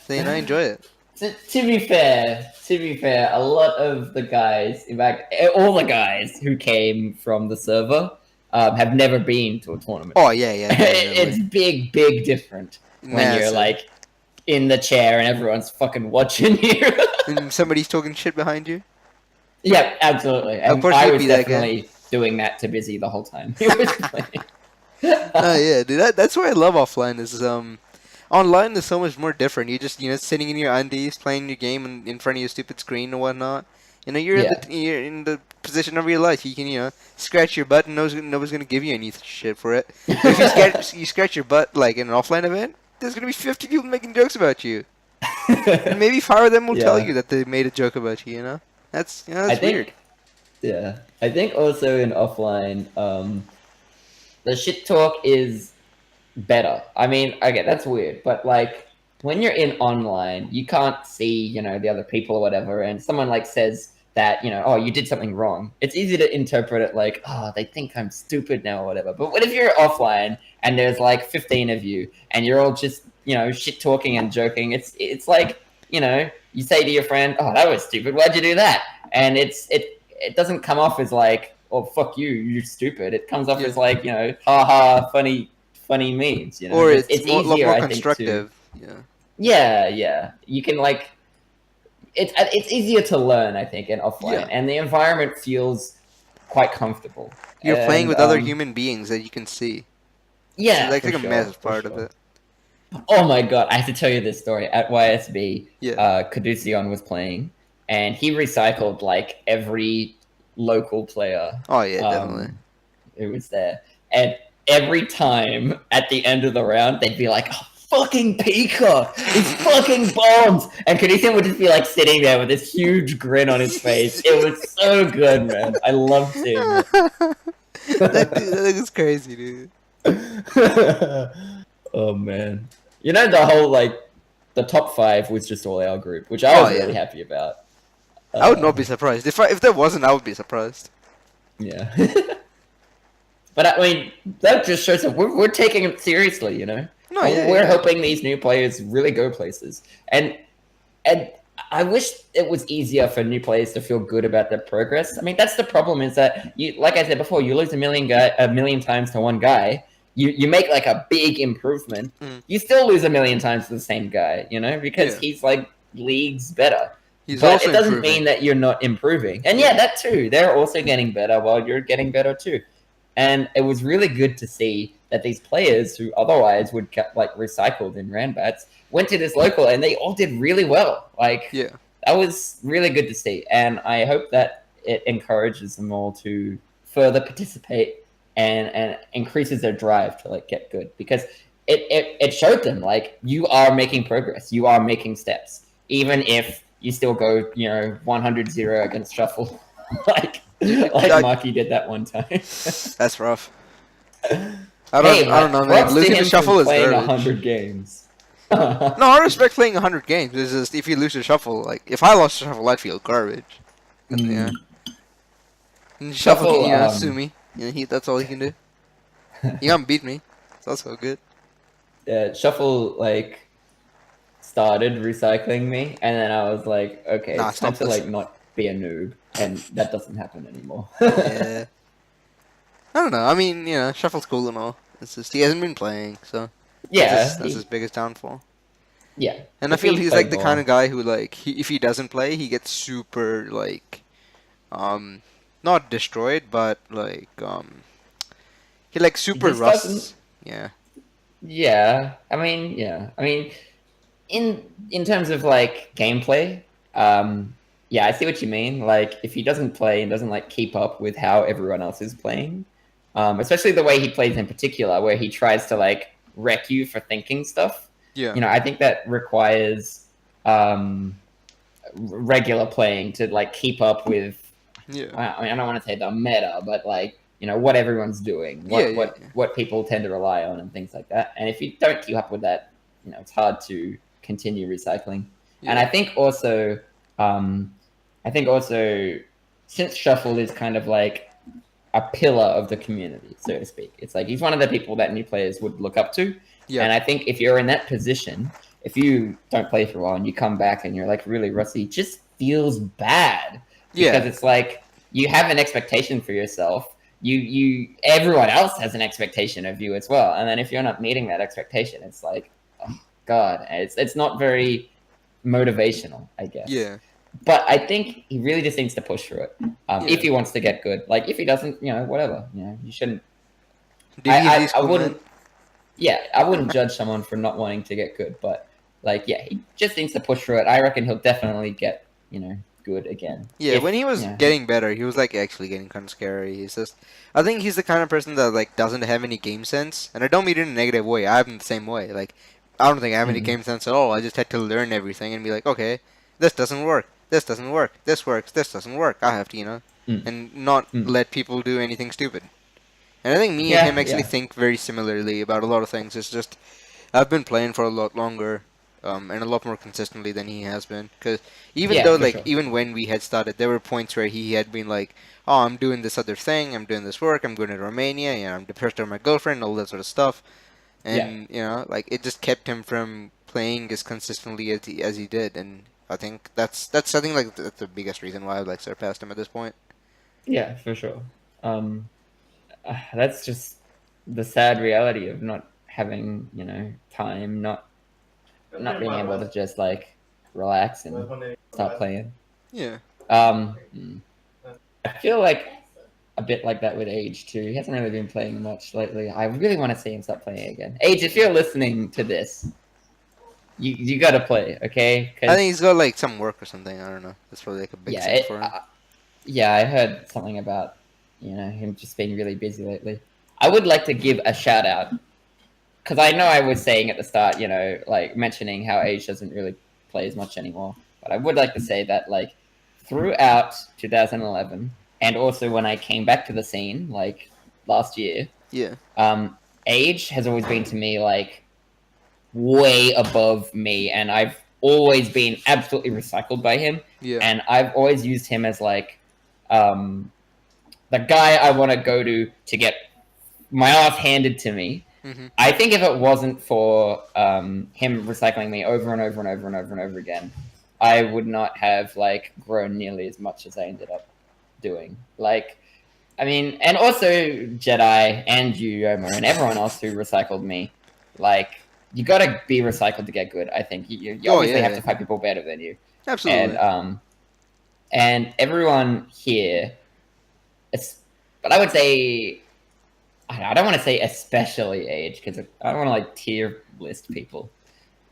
So enjoy it. To be fair, a lot of the guys, in fact, all the guys who came from the server, have never been to a tournament. Oh yeah, yeah, It's definitely. big different when you're Massive. like in the chair and everyone's fucking watching you. And somebody's talking shit behind you. Yeah, absolutely. Of And course, I you'd was be that guy. definitely doing that to Busy the whole time he was playing. Oh yeah, dude. That's why I love offline. Is online is so much more different. You just sitting in your undies playing your game in front of your stupid screen and whatnot. Yeah. You're in the position of your life. You can scratch your butt and nobody's gonna give you any shit for it. But if you scratch your butt like in an offline event, there's gonna be 50 people making jokes about you, and maybe 5 of them will tell you Yeah. that they made a joke about you. That's I that's weird. think yeah. I think also in offline, the shit talk is better. I mean, okay, that's weird, but like when you're in online, you can't see, the other people or whatever, and someone like says that, oh, you did something wrong. It's easy to interpret it like, oh, they think I'm stupid now or whatever. But what if you're offline and there's like 15 of you and you're all just, shit talking and joking? It's like, you say to your friend, oh, that was stupid. Why'd you do that? And it doesn't come off as like, oh, fuck you, you're stupid. It comes off Yeah. as like, haha, funny memes. Or it's It's more a lot easier, more I think, to constructive. Yeah. yeah. You can like it's easier to learn, I think, in offline, Yeah. and the environment feels quite comfortable. You're playing And with other human beings that you can see. So yeah, that's for like a sure, massive for part of sure. it. Oh my god, I have to tell you this story. At YSB, Yeah. Caduceon was playing, and he recycled like every local player. Oh yeah, definitely. Um, who was there. And every time at the end of the round, they'd be like, oh, fucking Peacock! It's fucking bombs! And Canisian would just be like sitting there with this huge grin on his face. It was so good, man. I loved seeing it. That is crazy, dude. Oh, man. The whole, like, the top 5 was just all our group, which I Oh was really yeah. happy about. I would not be surprised if there wasn't. I would be surprised. Yeah. But I mean, that just shows that we're taking it seriously, No, And yeah, we're yeah. hoping these new players really go places. And I wish it was easier for new players to feel good about their progress. I mean, that's the problem is that you, like I said before, you lose a million times to one guy. You make like a big improvement. Mm. You still lose a million times to the same guy, because Yeah. he's like leagues better. He's But also it doesn't improving. mean that you're not improving. And yeah, that too. They're also getting better while you're getting better too. And it was really good to see that these players who otherwise would get like recycled in Randbats went to this local and they all did really well. Like Yeah. that was really good to see. And I hope that it encourages them all to further participate and increases their drive to like get good because it showed them like you are making progress, you are making steps, even if you still go 100-0 against Shuffle like Marky did that one time. That's rough. Hey, I don't know, man. props to Losing to him Shuffle for is playing garbage. 100 games. No, I respect playing 100 games. It's just if you lose to Shuffle, like if I lost to Shuffle, I'd feel garbage. And, yeah. And Shuffle, Shuffle, can, sue me. That's all he can do. He can't beat me. It's also good. Shuffle like started recycling me, and then I was like, okay, Nah, it's time stop to this. like not be a noob, and that doesn't happen anymore. Yeah. I don't know. I mean, Shuffle's cool and all. It's just he hasn't been playing, so Yeah, that's his biggest downfall. yeah. And I If feel he he's like played the kind more, of guy who like if he doesn't play, he gets super like not destroyed, but like he like he super just doesn't. rusts. Yeah. Yeah, I mean, in terms of like gameplay, yeah, I see what you mean. Like, if he doesn't play and doesn't like keep up with how everyone else is playing, especially the way he plays in particular, where he tries to like wreck you for thinking stuff. Yeah. I think that requires regular playing to like keep up with. Yeah. I mean, I don't want to say the meta, but like what everyone's doing, what people tend to rely on, and things like that. And if you don't keep up with that, it's hard to continue recycling. Yeah. And I think also, since Shuffle is kind of like a pillar of the community, so to speak, it's like he's one of the people that new players would look up to. Yeah. And I think if you're in that position, if you don't play for a while and you come back and you're like really rusty, it just feels bad. Yeah. Because it's like you have an expectation for yourself. Everyone else has an expectation of you as well. And then if you're not meeting that expectation, it's like, oh God, it's not very motivational, I guess. Yeah. But I think he really just needs to push through it. Yeah. If he wants to get good, like if he doesn't, whatever. You shouldn't. DBZ's I cool, wouldn't. man. Yeah, I wouldn't judge someone for not wanting to get good, but like, yeah, he just needs to push through it. I reckon he'll definitely get good again. Yeah, when he was getting better, he was like actually getting kind of scary. He's just, I think he's the kind of person that like doesn't have any game sense, and I don't mean it in a negative way. I'm the same way. Like, I don't think I have any game sense at all. I just had to learn everything and be like, okay, this doesn't work. This doesn't work. This works. This doesn't work. I have to, and not let people do anything stupid. And I think me and him actually think very similarly about a lot of things. It's just I've been playing for a lot longer, and a lot more consistently than he has been. Because even though, like, even when we had started, there were points where he had been like, "Oh, I'm doing this other thing. I'm doing this work. I'm going to Romania. I'm depressed over my girlfriend. All that sort of stuff." And like it just kept him from playing as consistently as he did. And I think that's I think like that's the biggest reason why I've like surpassed him at this point. Yeah, for sure. That's just the sad reality of not having time, not being able to just like relax and start playing. Yeah. I feel like a bit like that with Age too. He hasn't really been playing much lately. I really want to see him start playing again. Age, if you're listening to this, you got to play, okay? I think he's got like some work or something. I don't know. That's probably like a big thing for him. Yeah, I heard something about him just being really busy lately. I would like to give a shout out because I know I was saying at the start, like mentioning how Age doesn't really play as much anymore. But I would like to say that like throughout 2011 and also when I came back to the scene like last year, Age has always been to me like way above me, and I've always been absolutely recycled by him. And I've always used him as like the guy I want to go to get my ass handed to me. I think if it wasn't for him recycling me over and over and over and over and over again, I would not have like grown nearly as much as I ended up doing. Like, I mean, and also Jedi and you, Omar, and everyone else who recycled me. Like, you got to be recycled to get good. I think you obviously have to fight people better than you. Absolutely. And everyone here, but I would say, I don't want to say especially Age because I don't want to like tier list people,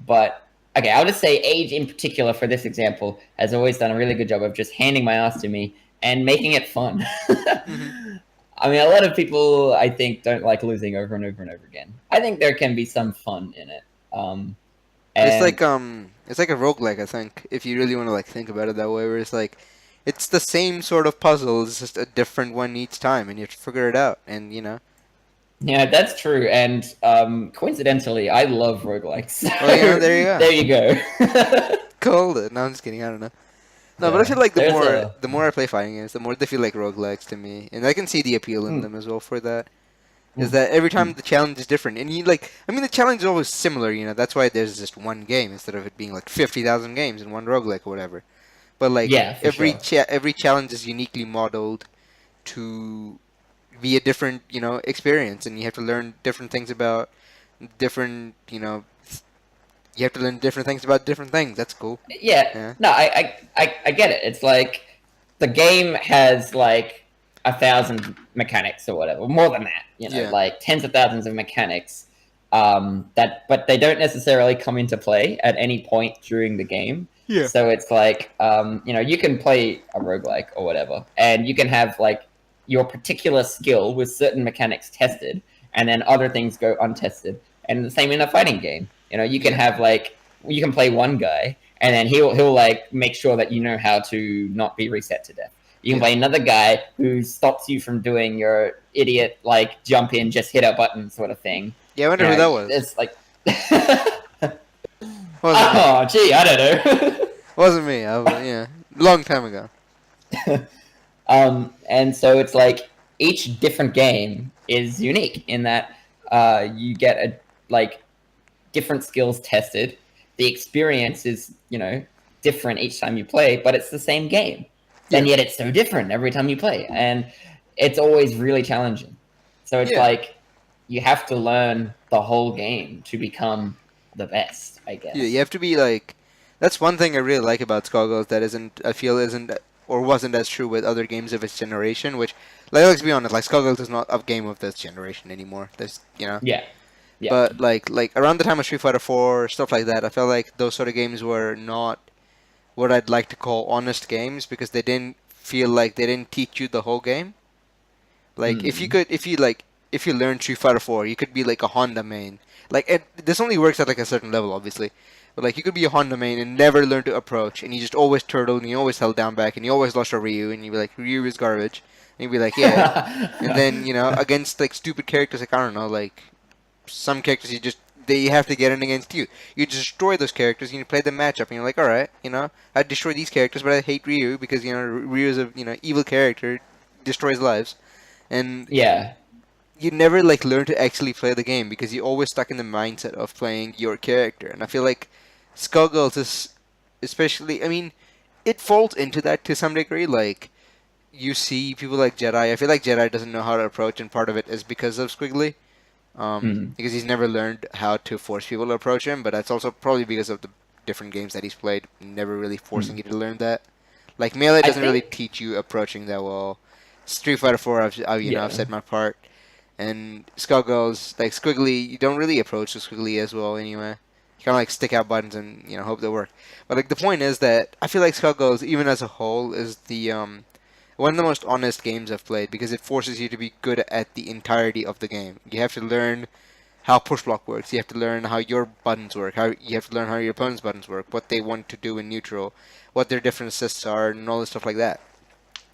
but okay, I'll just say Age in particular for this example has always done a really good job of just handing my ass to me and making it fun. I mean, a lot of people I think don't like losing over and over and over again. I think there can be some fun in it. It's like a roguelike, I think, if you really want to like think about it that way, where it's like it's the same sort of puzzle, it's just a different one each time, and you have to figure it out, and Yeah, that's true, and coincidentally, I love roguelikes. Well, there you go. There you go. Called it. No, I'm just kidding. I don't know. No, but I feel like the more I play fighting games, the more they feel like roguelikes to me, and I can see the appeal in them as well for that. Is that every time the challenge is different, and the challenge is always similar. That's why there's just one game instead of it being like 50,000 games in one roguelike or whatever. But like every challenge is uniquely modeled to be a different experience, and you have to learn different things about different you have to learn different things about different things. That's cool. Yeah. No, I get it. It's like the game has like 1,000 mechanics or whatever, more than that. Like tens of thousands of mechanics. But they don't necessarily come into play at any point during the game. Yeah. So it's like you can play a roguelike or whatever, and you can have like your particular skill with certain mechanics tested, and then other things go untested. And the same in a fighting game. You can have like you can play one guy, and then he'll like make sure that you know how to not be reset to death. You can play another guy who stops you from doing your idiot like jump in, just hit a button sort of thing. Yeah, I wonder who that was. It's like, oh, gee, I don't know. Wasn't me. Long time ago. And so it's like each different game is unique in that you get different skills tested. The experience is different each time you play, but it's the same game. And yet it's so different every time you play, and it's always really challenging. So it's like you have to learn the whole game to become the best, I guess. Yeah, you have to be like That's one thing I really like about Skullgirls that I feel isn't or wasn't as true with other games of its generation. Which, like, let's be honest, like Skullgirls is not a game of this generation anymore. There's. Yeah, yeah. But like around the time of Street Fighter 4, stuff like that, I felt like those sort of games were not what I'd like to call honest games because they didn't feel like they didn't teach you the whole game. Like Mm. if you learn Street Fighter 4, you could be like a Honda main. This only works at like a certain level, obviously. But like you could be a Honda main and never learn to approach, and you just always turtled, and you always held down back, and you always lost a Ryu, and you'd be like Ryu is garbage, and you'd be like yeah, and then against like stupid characters like I don't know like some characters they have to get in against you. You destroy those characters and you play the matchup and you're like, alright, I destroy these characters but I hate Ryu because Ryu is a evil character, destroys lives. And Yeah, you never like learn to actually play the game because you're always stuck in the mindset of playing your character. And I feel like Skullgirls is especially, I mean, it falls into that to some degree. Like you see people like Jedi. I feel like Jedi doesn't know how to approach, and part of it is because of Squiggly. mm. Because he's never learned how to force people to approach him, but that's also probably because of the different games that he's played, never really forcing Mm. you to learn that. Like Melee I doesn't really think, teach you approaching that well. Street Fighter 4, I've yeah, said my part, and Skullgirls like Squiggly, you don't really approach the Squiggly as well anyway. You kind of like stick out buttons and hope they work. But like the point is that I feel like Skullgirls, even as a whole, is the one of the most honest games I've played because it forces you to be good at the entirety of the game. You have to learn how push block works. You have to learn how your buttons work. How you have to learn how your opponent's buttons work. What they want to do in neutral. What their different assists are, and all this stuff like that.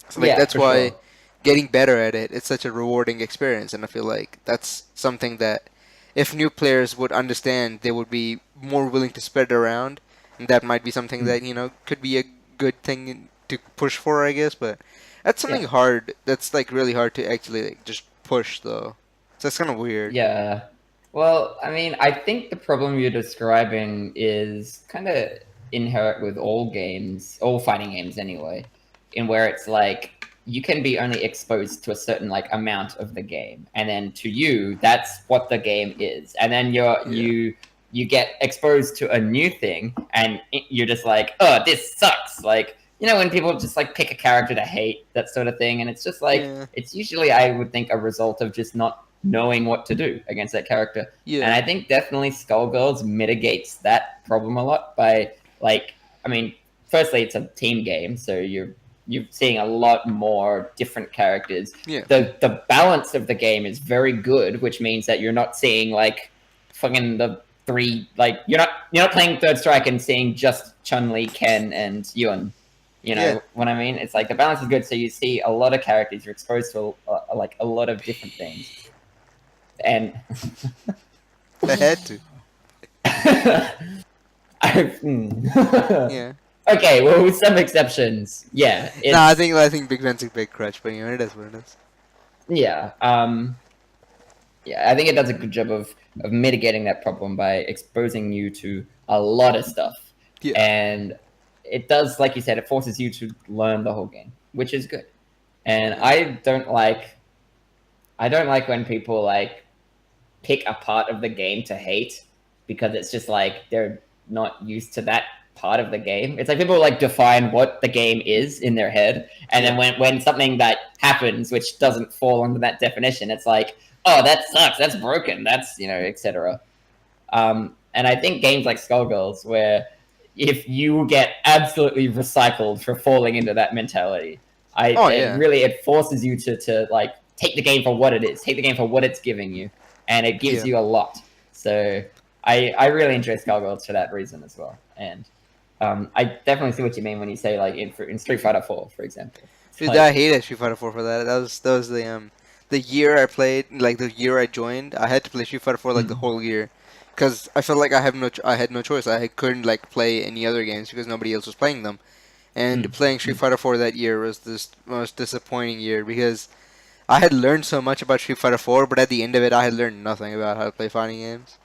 So like yeah, that's for why sure. getting better at it, it's such a rewarding experience, and I feel like that's something that if new players would understand, they would be more willing to spread around, and that might be something Mm. that could be a good thing to push for, I guess. But that's something Yeah, hard. That's like really hard to actually like, just push though. So that's kind of weird. yeah. Well, I mean, I think the problem you're describing is kind of inherent with all games, all fighting games anyway, in where it's like you can be only exposed to a certain like amount of the game, and then to you, that's what the game is, and then Yeah. you get exposed to a new thing, and you're just like, oh, this sucks. Like, when people just like pick a character to hate, that sort of thing, and it's just like Yeah. it's usually, I would think, a result of just not knowing what to do against that character. And Yeah. I think definitely Skullgirls mitigates that problem a lot by like, I mean, firstly it's a team game, so you're seeing a lot more different characters. Yeah. The balance of the game is very good, which means that you're not seeing like fucking the three, like you're not playing Third Strike and seeing just Chun-Li, Ken, and Yun. You Yeah. know what I mean? It's like the balance is good, so you see a lot of characters. You're exposed to like a lot of different things, and I had to. Yeah. Okay, well, with some exceptions, yeah, No, I it's think I think Big Ben's a big crutch, but it is what it is. yeah, yeah. I think it does a good job of mitigating that problem by exposing you to a lot of stuff, Yeah. and it does, like you said, it forces you to learn the whole game, which is good. And Yeah. I don't like when people like pick a part of the game to hate because it's just like they're not used to that part of the game. It's like people like define what the game is in their head, and Yeah. then when something that happens which doesn't fall under that definition, it's like, oh, that sucks, that's broken, that's etc. And I think games like Skullgirls, where if you get absolutely recycled for falling into that mentality, Oh yeah. it forces you to like take the game for what it is, take the game for what it's giving you, and it gives Yeah. you a lot. So I really enjoy Skullgirls for that reason as well. And I definitely see what you mean when you say like in Street Fighter 4, for example. It's Dude, I like, hated Street Fighter 4 for that. That was the year I played, like the year I joined. I had to play Street Fighter 4 like the mm, whole year, because I felt like I had no choice. I couldn't like play any other games because nobody else was playing them. And mm, playing Street mm, Fighter 4 that year was this most disappointing year because I had learned so much about Street Fighter 4, but at the end of it, I had learned nothing about how to play fighting games.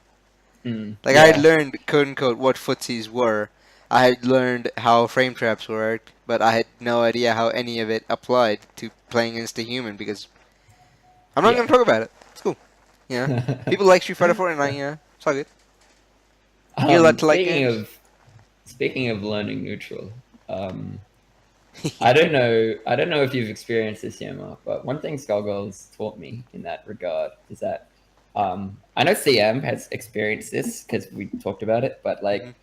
Like I had yeah, learned quote unquote what footsies were. I had learned how frame traps worked, but I had no idea how any of it applied to playing against a human because I'm not yeah. gonna talk about it. It's cool. People like Street Fighter 4 and it's all good. You're allowed to like Speaking games. of Speaking of learning neutral, I don't know if you've experienced this, Yama, but one thing Skullgirls taught me in that regard is that I know CM has experienced this because we talked about it, but Mhm, like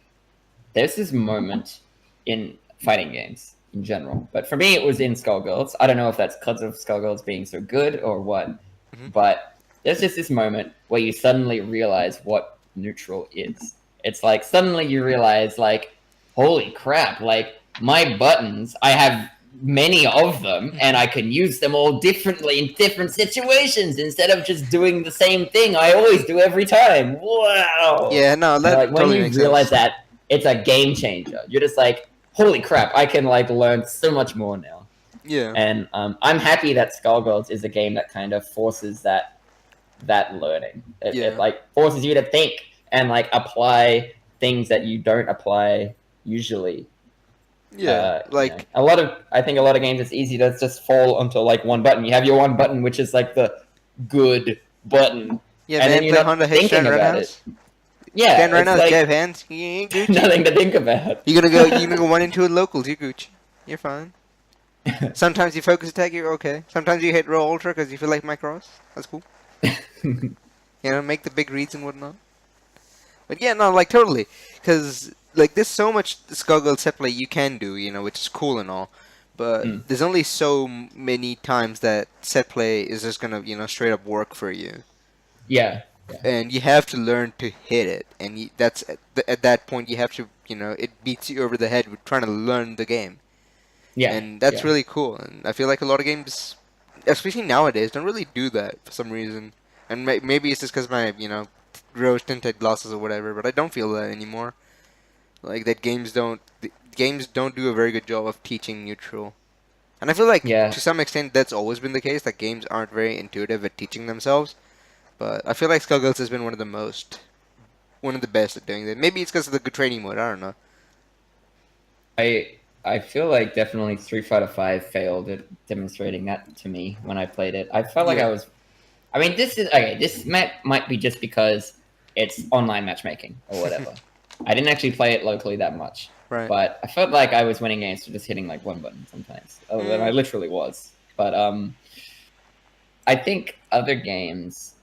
there's this moment in fighting games in general. But for me, it was in Skullgirls. I don't know if that's because of Skullgirls being so good or what, mhm. but there's just this moment where you suddenly realize what neutral is. It's like suddenly you realize, like, holy crap, like my buttons, I have many of them and I can use them all differently in different situations instead of just doing the same thing I always do every time. Wow. Yeah, no, And that like when totally you makes realize sense. that, it's a game changer. You're just like, holy crap, I can like learn so much more now. Yeah, And I'm happy that Skullgirls is a game that kind of forces that learning. It yeah, like forces you to think and like apply things that you don't apply usually. yeah. Like, I think a lot of games it's easy to just fall onto like one button. You have your one button, which is like the good button, yeah, and then man, you're play not Honda H thinking Strand about it. Roundhouse. Yeah, Strand it's Roundhouse, jab like hands, you ain't Gucci. nothing to think about. You're gonna go 1 and 2 in locals, you're Gucci. You're fine. Sometimes you focus attack, you're okay. Sometimes you hit roll ultra because you feel like Macross. That's cool. You know, make the big reads and whatnot. But yeah, no, like totally, because like there's so much Skullgirls set play you can do, you know, which is cool and all. But Mm, there's only so many times that set play is just gonna, straight up work for you, yeah, yeah, and you have to learn to hit it. And that's at that point you have to, it beats you over the head with trying to learn the game, yeah, and that's yeah. really cool. And I feel like a lot of games, especially nowadays, don't really do that for some reason. And maybe it's just because my, rose tinted glasses or whatever. But I don't feel that anymore. Like that games don't do a very good job of teaching neutral. And I feel like Yeah, to some extent that's always been the case. That games aren't very intuitive at teaching themselves. But I feel like Skullgirls has been one of the best at doing that. Maybe it's because of the good training mode. I don't know. I feel like definitely Street Fighter Five failed at demonstrating that to me when I played it. I felt like Yeah. I was. I mean, this is okay. This might be just because it's online matchmaking or whatever. I didn't actually play it locally that much, Right. but I felt like I was winning games for just hitting like one button sometimes. And I Mm, literally was. But I think other games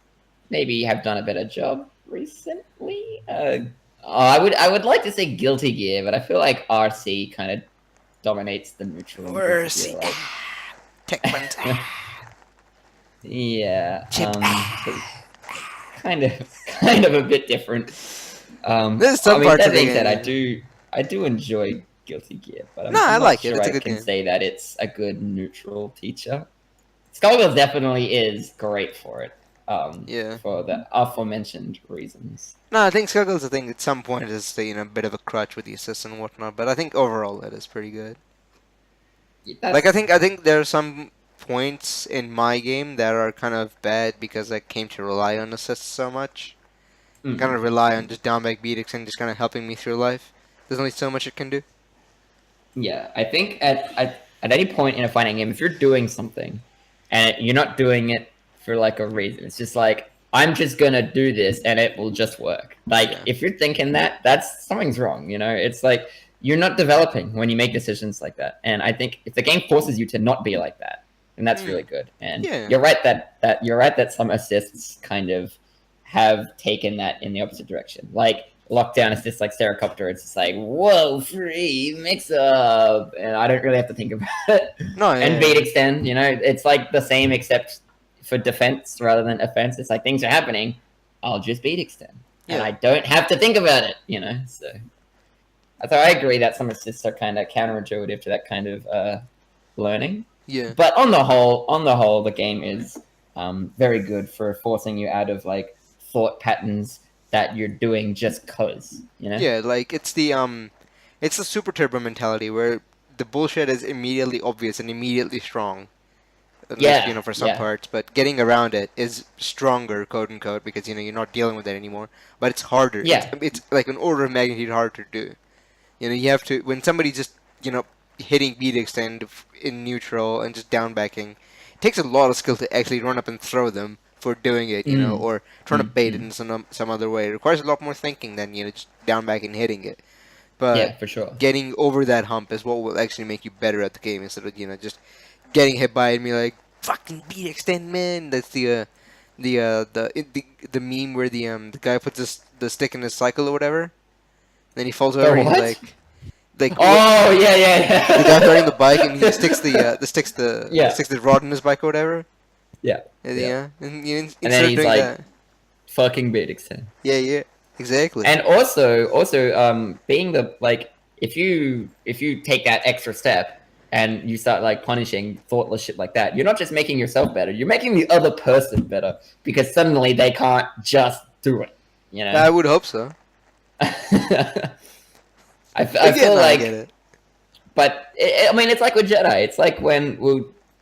maybe have done a better job recently. I would like to say Guilty Gear, but I feel like RC kind of dominates the neutral in Guilty Gear, Mercy. right? Tech buttons. Yeah, Chip. so kind of kind of a bit different. There's I some mean, parts that of the being said, game. I do enjoy Guilty Gear, but No, I I'm not like it. sure It's a I good can game. say that it's a good neutral teacher. Skullgirls definitely is great for it, Yeah. for the aforementioned reasons. No, I think Skullgirls, I think at some point is a bit of a crutch with the assists and whatnot, but I think overall it is pretty good. Like That's I think there are some points in my game that are kind of bad because I came to rely on assists so much. Kind mm, of rely on just down back beatix and just kind of helping me through life. There's only so much it can do. yeah. I think at any point in a fighting game, if you're doing something and you're not doing it for like a reason, it's just like I'm just gonna do this and it will just work. Like Yeah. if you're thinking that, that's something's wrong. You know, it's like you're not developing when you make decisions like that. And I think if the game forces you to not be like that, then that's really Mm. good. And Yeah. you're right that you're right that some assists kind of have taken that in the opposite direction. Like lockdown is just like Staracopter. It's just like, whoa, free mix up, and I don't really have to think about it. No, And yeah. beat extend, it's like the same except for defense rather than offense. It's like things are happening, I'll just beat extend, and Yeah. I don't have to think about it. So I agree that some assists are kind of counterintuitive to that kind of learning. Yeah. But on the whole, the game is very good for forcing you out of like thought patterns that you're doing just cause. Yeah, like it's the super turbo mentality where the bullshit is immediately obvious and immediately strong. At least, Yeah, for some yeah, parts, but getting around it is stronger, quote unquote, because you're not dealing with it anymore. But it's harder. It's yeah. it's like an order of magnitude harder to do. You have to when somebody's just hitting beat extend in neutral and just down backing. It takes a lot of skill to actually run up and throw them for doing it, Mm, or trying to bait it mm. in some other way. It requires a lot more thinking than just down back and hitting it. But Yeah, for sure. getting over that hump is what will actually make you better at the game instead of just getting hit by it and be like fucking beat extend man. That's the meme where the guy puts the stick in his cycle or whatever. Then he falls The over and he's what? like what Oh, yeah, the guy yeah, riding the bike and he yeah. sticks Yeah, sticks the rod in his bike or whatever. yeah, And, yeah. yeah, and And then instead of he's doing like, that, fucking beat extend. yeah, exactly. And also, being the like, if you take that extra step and you start like punishing thoughtless shit like that, you're not just making yourself better, you're making the other person better because suddenly they can't just do it. You know. I would hope so. I Again, feel I get like, it. but I mean, it's like with Jedi. It's like when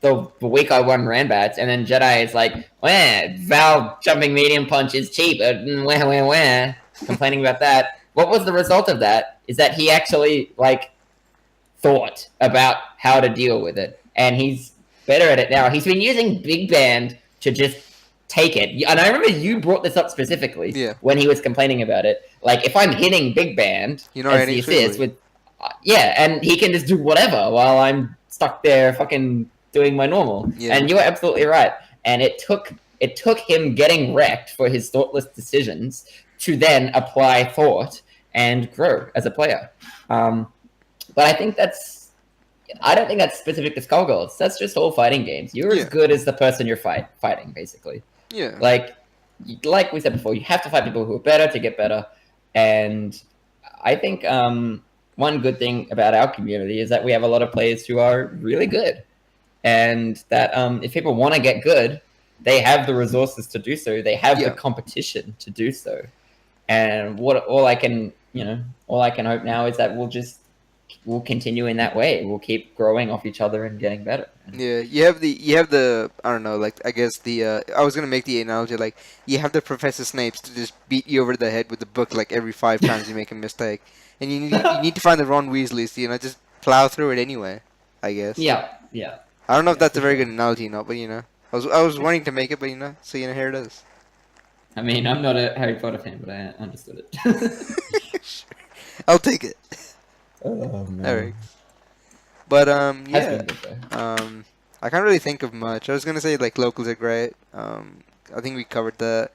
the week I won Ranbats, and then Jedi is like, "Wah, Val jumping medium punch is cheap," wah, complaining about that. What was the result of that? Is that he actually like thought about how to deal with it, and he's better at it now. He's been using Big Band to just take it, and I remember you brought this up specifically Yeah, when he was complaining about it. Like, if I'm hitting Big Band you're not as hitting the assist smoothly. with, yeah, and he can just do whatever while I'm stuck there fucking doing my normal. Yeah, And you're absolutely right. And it took him getting wrecked for his thoughtless decisions to then apply thought and grow as a player. But I don't think that's specific to Skullgirls. That's just all fighting games. You're as yeah, good as the person you're fighting, basically. yeah, Like we said before, you have to fight people who are better to get better. And I think one good thing about our community is that we have a lot of players who are really good, and that if people want to get good, they have the resources to do so. They have the yeah. competition to do so. And all I can hope now is that we'll continue in that way. We'll keep growing off each other and getting better. Yeah, you have the I don't know, like I guess I was gonna make the analogy like you have the Professor Snapes to just beat you over the head with the book like every 5 times you make a mistake, and you need to find the Ron Weasleys, just plow through it anyway. I guess. Yeah, yeah, I don't know if yeah, that's for a very sure. good analogy, but I was wanting to make it, but so here it is. I mean, I'm not a Harry Potter fan, but I understood it. I'll take it. Oh All man, right, but has yeah, been good though. I can't really think of much. I was gonna say like locals are great. I think we covered that.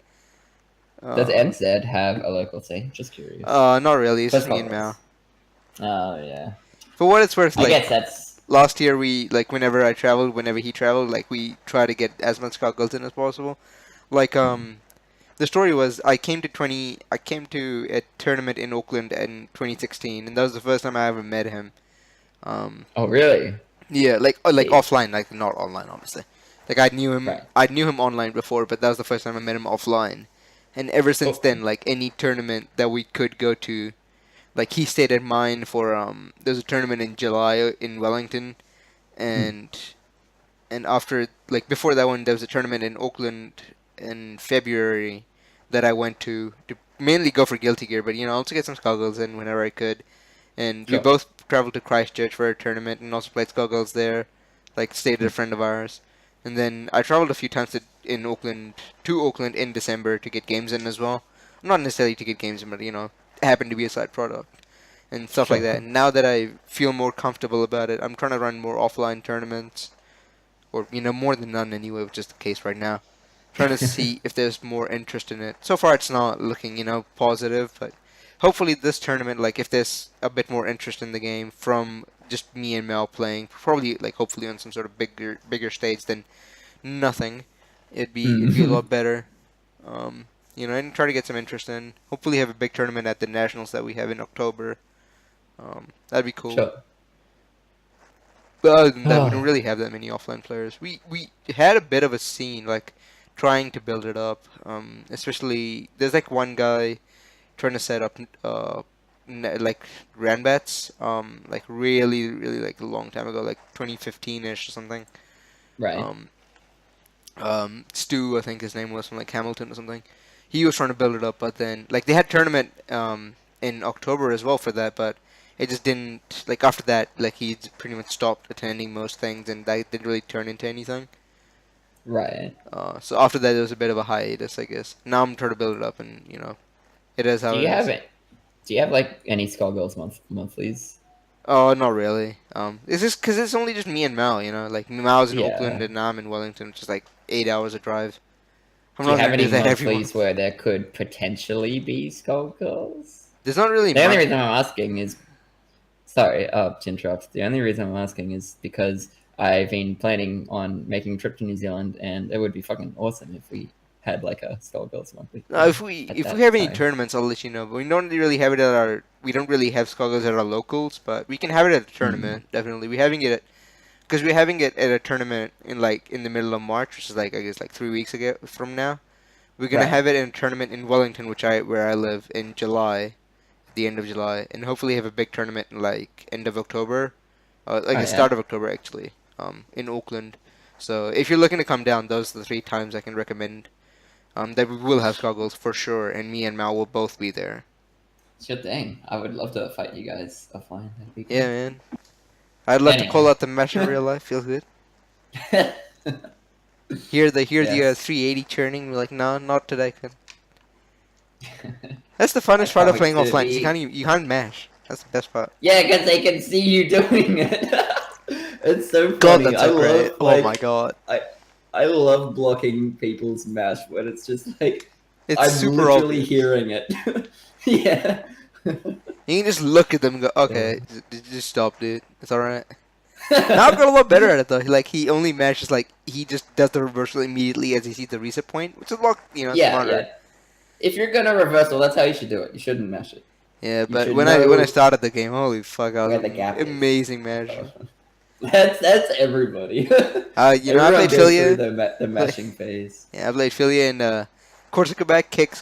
Does Uh, NZ have a local scene? Just curious. Not really. It's Let's just me go and Mal. first. Oh yeah, For what it's worth, I like guess that's last year, whenever he traveled, like we try to get as much Skullgirls in as possible. Like the story was I came to a tournament in Oakland in 2016, and that was the first time I ever met him. Um, oh really? yeah, like See, offline, like not online, obviously. Like right. I knew him online before, but that was the first time I met him offline. And ever since Oh, then, like any tournament that we could go to, like he stayed at mine for there's a tournament in July in Wellington, hmm, and after like before that one there was a tournament in Oakland in February that I went to mainly go for Guilty Gear, but also get some Skullgirls in whenever I could. And we sure. both traveled to Christchurch for a tournament and also played Skullgirls there, like stayed at a Hmm, friend of ours. And then I traveled a few times to Oakland in December to get games in as well. Not necessarily to get games in, but happened to be a side product and stuff like that. sure. And now that I feel more comfortable about it, I'm trying to run more offline tournaments, or more than none anyway, which is the case right now. Trying to see if there's more interest in it. So far, it's not looking positive, but hopefully this tournament, like if there's a bit more interest in the game from just me and Mel playing, probably like hopefully on some sort of bigger stage than nothing, it'd be a Hmm. lot better. And try to get some interest in. Hopefully, have a big tournament at the nationals that we have in October. That'd be cool. Sure. But other than that, we don't Oh, really have that many offline players. We had a bit of a scene, like trying to build it up. Especially there's like one guy trying to set up like Ranbats. Like really really like a long time ago, like 2015ish or something. right. Um, Stu, I think his name was from like Hamilton or something. He was trying to build it up, but then like they had tournament in October as well for that, but it just didn't like after that like he pretty much stopped attending most things, and that didn't really turn into anything. Right. So after that there was a bit of a hiatus, I guess. Now I'm trying to build it up, and it is how Do it you have is. it? Do you have like any Skullgirls monthlies? Oh, not really. It's just because it's only just me and Mal, you know? Like, Mal's in Oakland Yeah. and I'm in Wellington, which is like 8 hours of drive. I'm Do you not have gonna do any that every monthlies month. where there could potentially be Skullgirls? There's not really The only much. reason I'm asking is sorry, to interrupt. The only reason I'm asking is because I've been planning on making a trip to New Zealand, and it would be fucking awesome if we had like a Skullgirls monthly No, at if we that have any time. tournaments, I'll let you know. But we don't really have Skullgirls at our locals, but we can have it at a Mm. tournament. Definitely, we're having it at a tournament in the middle of March, which is like I guess like 3 weeks ago from now. We're gonna Right. have it in a tournament in Wellington, where I live in July, at the end of July, and hopefully have a big tournament in like end of October, like Oh the start yeah. of October actually, in Auckland. So if you're looking to come down, those are the 3 times I can recommend. That we will have goggles for sure, and me and Mal will both be there. Sure thing. I would love to fight you guys offline. That'd be Yeah, great. man. I'd love to call Anyway. out the match in real life. Feels good. Hear the Yes. 380 churning. We're like, no, not today. Kid. That's the I funnest part can't of wait playing to offline. 'Cause be. you can't mash. That's the best part. Yeah, because they can see you doing it. It's so God, funny. that's I so great. love Oh my like god, I I love blocking people's mash when it's just like it's I'm super literally obvious. hearing it. Yeah. You can just look at them and go, Uh. okay, just stop, dude. It's all right. Now I've got a lot better at it though. Like he only mashes like he just does the reversal immediately as he sees the reset point, which is a lot Yeah, smarter. yeah. If you're gonna reversal, that's how you should do it. You shouldn't mash it. Yeah, You but should when I know started the game, holy fuck, I was where the gap is. amazing masher. That's everybody. I Everyone played goes through Philia. the Play, mashing phase. yeah, I played Philia and Corsica back kicks,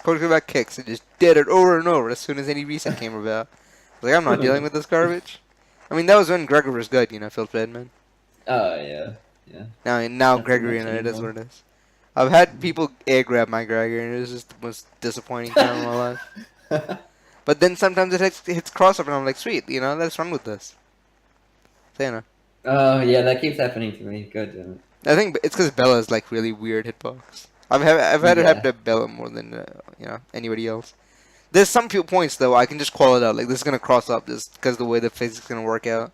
and just did it over and over as soon as any reset came about. I was like, I'm not dealing with this garbage. I mean, that was when Gregor was good, Phil Fedman. Oh yeah, yeah. Now Not too Gregory much and it is anymore. what it is. I've had people air grab my Gregor, and it was just the most disappointing time of my life. But then sometimes hits cross up, and I'm like, sweet, let's run with this. So, Oh yeah, that keeps happening to me. God damn it. I think it's because Bella's like really weird hitbox. I've had it happen Yeah. to Bella more than anybody else. There's some few points though I can just call it out. Like this is gonna cross up just because the way the physics is gonna work out.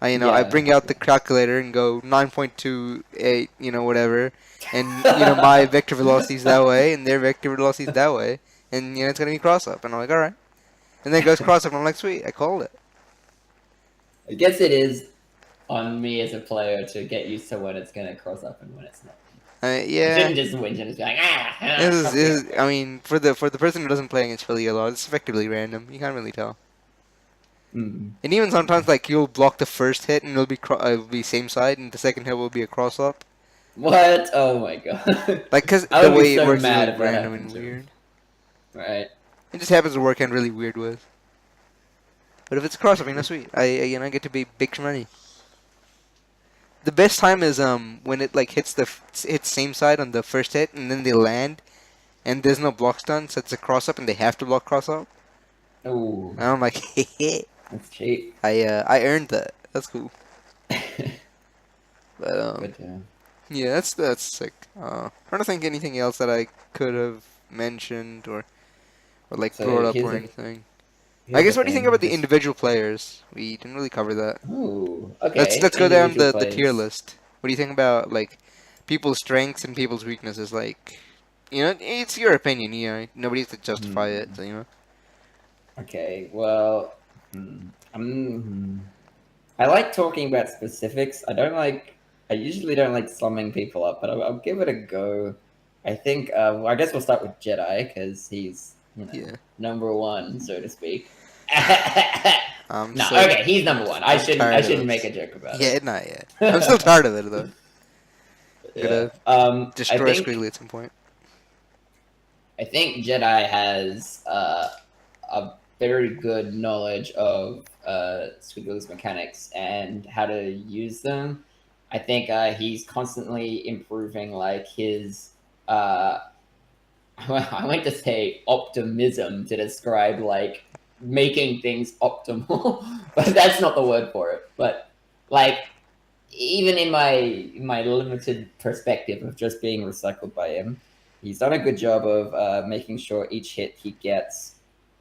I Yeah. bring out Yeah. the calculator and go 9.28, whatever, and my vector velocity's that way and their vector velocity's that way, and it's gonna be cross up, and I'm like, all right, and then it goes cross up, and I'm like, sweet, I called it. I guess it is on me as a player to get used to when it's gonna cross up and when it's not. I Yeah. shouldn't just win and just be like, I mean, for the person who doesn't play against Philly a lot, it's effectively random. You can't really tell. Mm. And even sometimes, like you'll block the first hit and it'll be same side, and the second hit will be a cross up. What? Oh my god. Like, cause I the would be way it so works is mad really if that random happened and to me. weird. Right. It just happens to work in really weird ways. But if it's a cross up, sweet. I get to be big money. The best time is when it like hits same side on the first hit, and then they land, and there's no blocks done, so it's a cross up, and they have to block cross up. Oh, And I'm like, hey, that's cheap. I earned that. That's cool. But Good job. yeah, that's sick. Trying to think anything else that I could have mentioned or like So brought up or anything. I here's the guess what do you think thing. about the Just individual players? We didn't really cover that. okay. Let's go down Individual the tier players. list. What do you think about like people's strengths and people's weaknesses? Like, it's your opinion. Nobody has to justify it. Hmm. So, Okay. Well, I like talking about specifics. I usually don't like summing people up, but I'll give it a go. I think. I guess we'll start with Jedi because he's yeah. number one, so to speak. I'm No, so okay, he's number one. I I'm shouldn't. I tired shouldn't of make this. a joke about Yeah, not yet. I'm still tired of it though. I'm Yeah. gonna I destroy think Squiggly at some point. Jedi has a very good knowledge of Skullgirls mechanics and how to use them. I think he's constantly improving like his I went to say optimism to describe like making things optimal, but that's not the word for it. But like even in my limited perspective of just being recycled by him, he's done a good job of making sure each hit he gets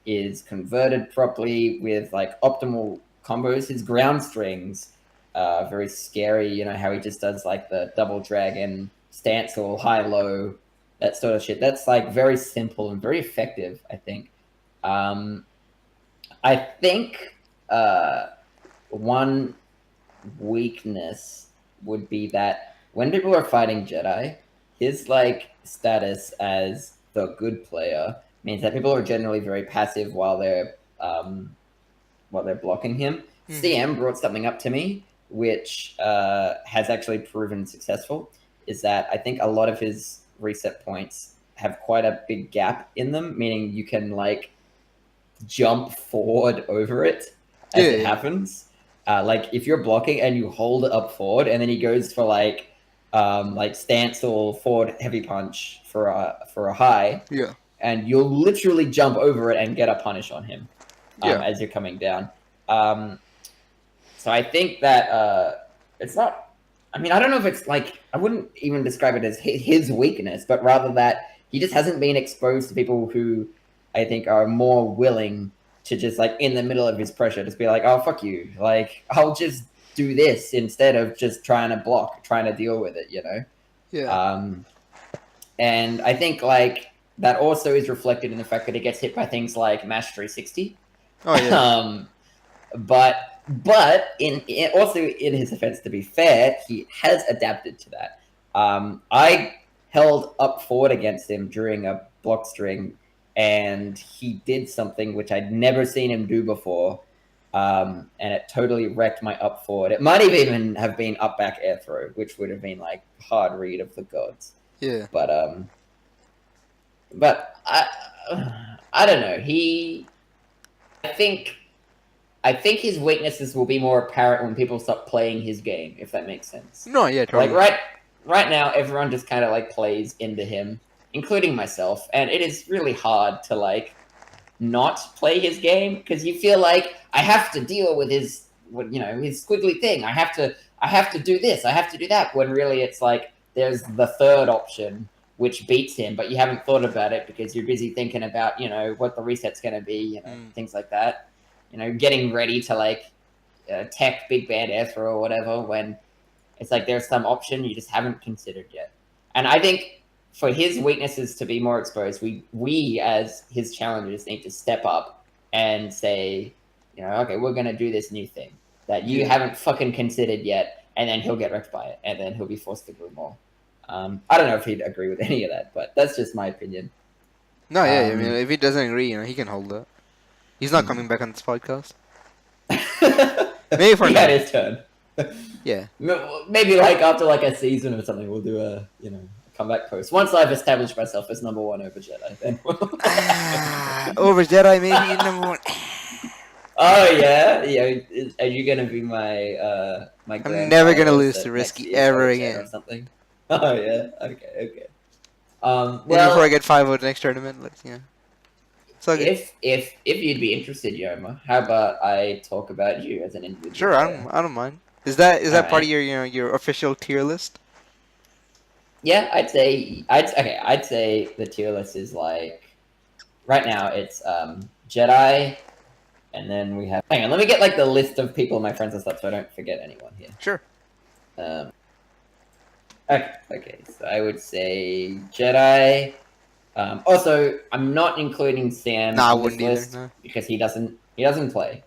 is converted properly with like optimal combos. His ground strings are very scary. You know how he just does like the double dragon, stance or high low, that sort of shit. That's like very simple and very effective, I think. I think one weakness would be that when people are fighting Jedi, his like status as the good player means that people are generally very passive while they're blocking him. CM brought something up to me which has actually proven successful. Is that I think a lot of his reset points have quite a big gap in them, meaning you can like jump forward over it as it happens. Like if you're blocking and you hold up forward, and then he goes for like stance or forward heavy punch for a high, and you'll literally jump over it and get a punish on him as you're coming down. So I think that it's not. I mean, I don't know if it's like I wouldn't even describe it as his weakness, but rather that he just hasn't been exposed to people who I think are more willing to just like in the middle of his pressure, just be like, "Oh fuck you!" Like I'll just do this instead of just trying to block, trying to deal with it, you know. Yeah. And I think like that also is reflected in the fact that he gets hit by things like Mash 360. Oh yeah. But in also in his defense, to be fair, he has adapted to that. I held up forward against him during a block string, and he did something which I'd never seen him do before, and it totally wrecked my up forward. It might even have been up back air throw, which would have been like hard read of the gods. Yeah. But I don't know. I think his weaknesses will be more apparent when people stop playing his game, if that makes sense. No, yeah, totally. Like right now, everyone just kind of like plays into him, including myself, and it is really hard to like not play his game because you feel like I have to deal with his squiggly thing. I have to do this. I have to do that. When really it's like there's the third option which beats him, but you haven't thought about it because you're busy thinking about what the reset's going to be, things like that. Getting ready to like tech big bad air throw or whatever, when it's like there's some option you just haven't considered yet. And I think for his weaknesses to be more exposed, we as his challengers need to step up and say, okay, we're going to do this new thing that you haven't fucking considered yet, and then he'll get wrecked by it, and then he'll be forced to go more. I don't know if he'd agree with any of that, but that's just my opinion. No, yeah, I mean, if he doesn't agree, he can hold that. He's not coming back on this podcast. Maybe for he had his turn. Yeah. Maybe like after like a season or something, we'll do a comeback post. Once I've established myself as number one over Jedi, then over Jedi, maybe number one. Oh yeah. Are you gonna be my my? I'm never gonna lose to Risky ever again. Or something. Oh yeah. Okay. Well, before I get 5-0 next tournament, So if you'd be interested, Yoma, how about I talk about you as an individual? Sure, I don't mind. Is that part of your your official tier list? Yeah, I'd say the tier list is like right now it's Jedi, and then we have. Hang on, let me get like the list of people, my friends and stuff, so I don't forget anyone here. Sure. Okay, so I would say Jedi. Also, I'm not including Sam I on this wouldn't list either, no. because he doesn't play.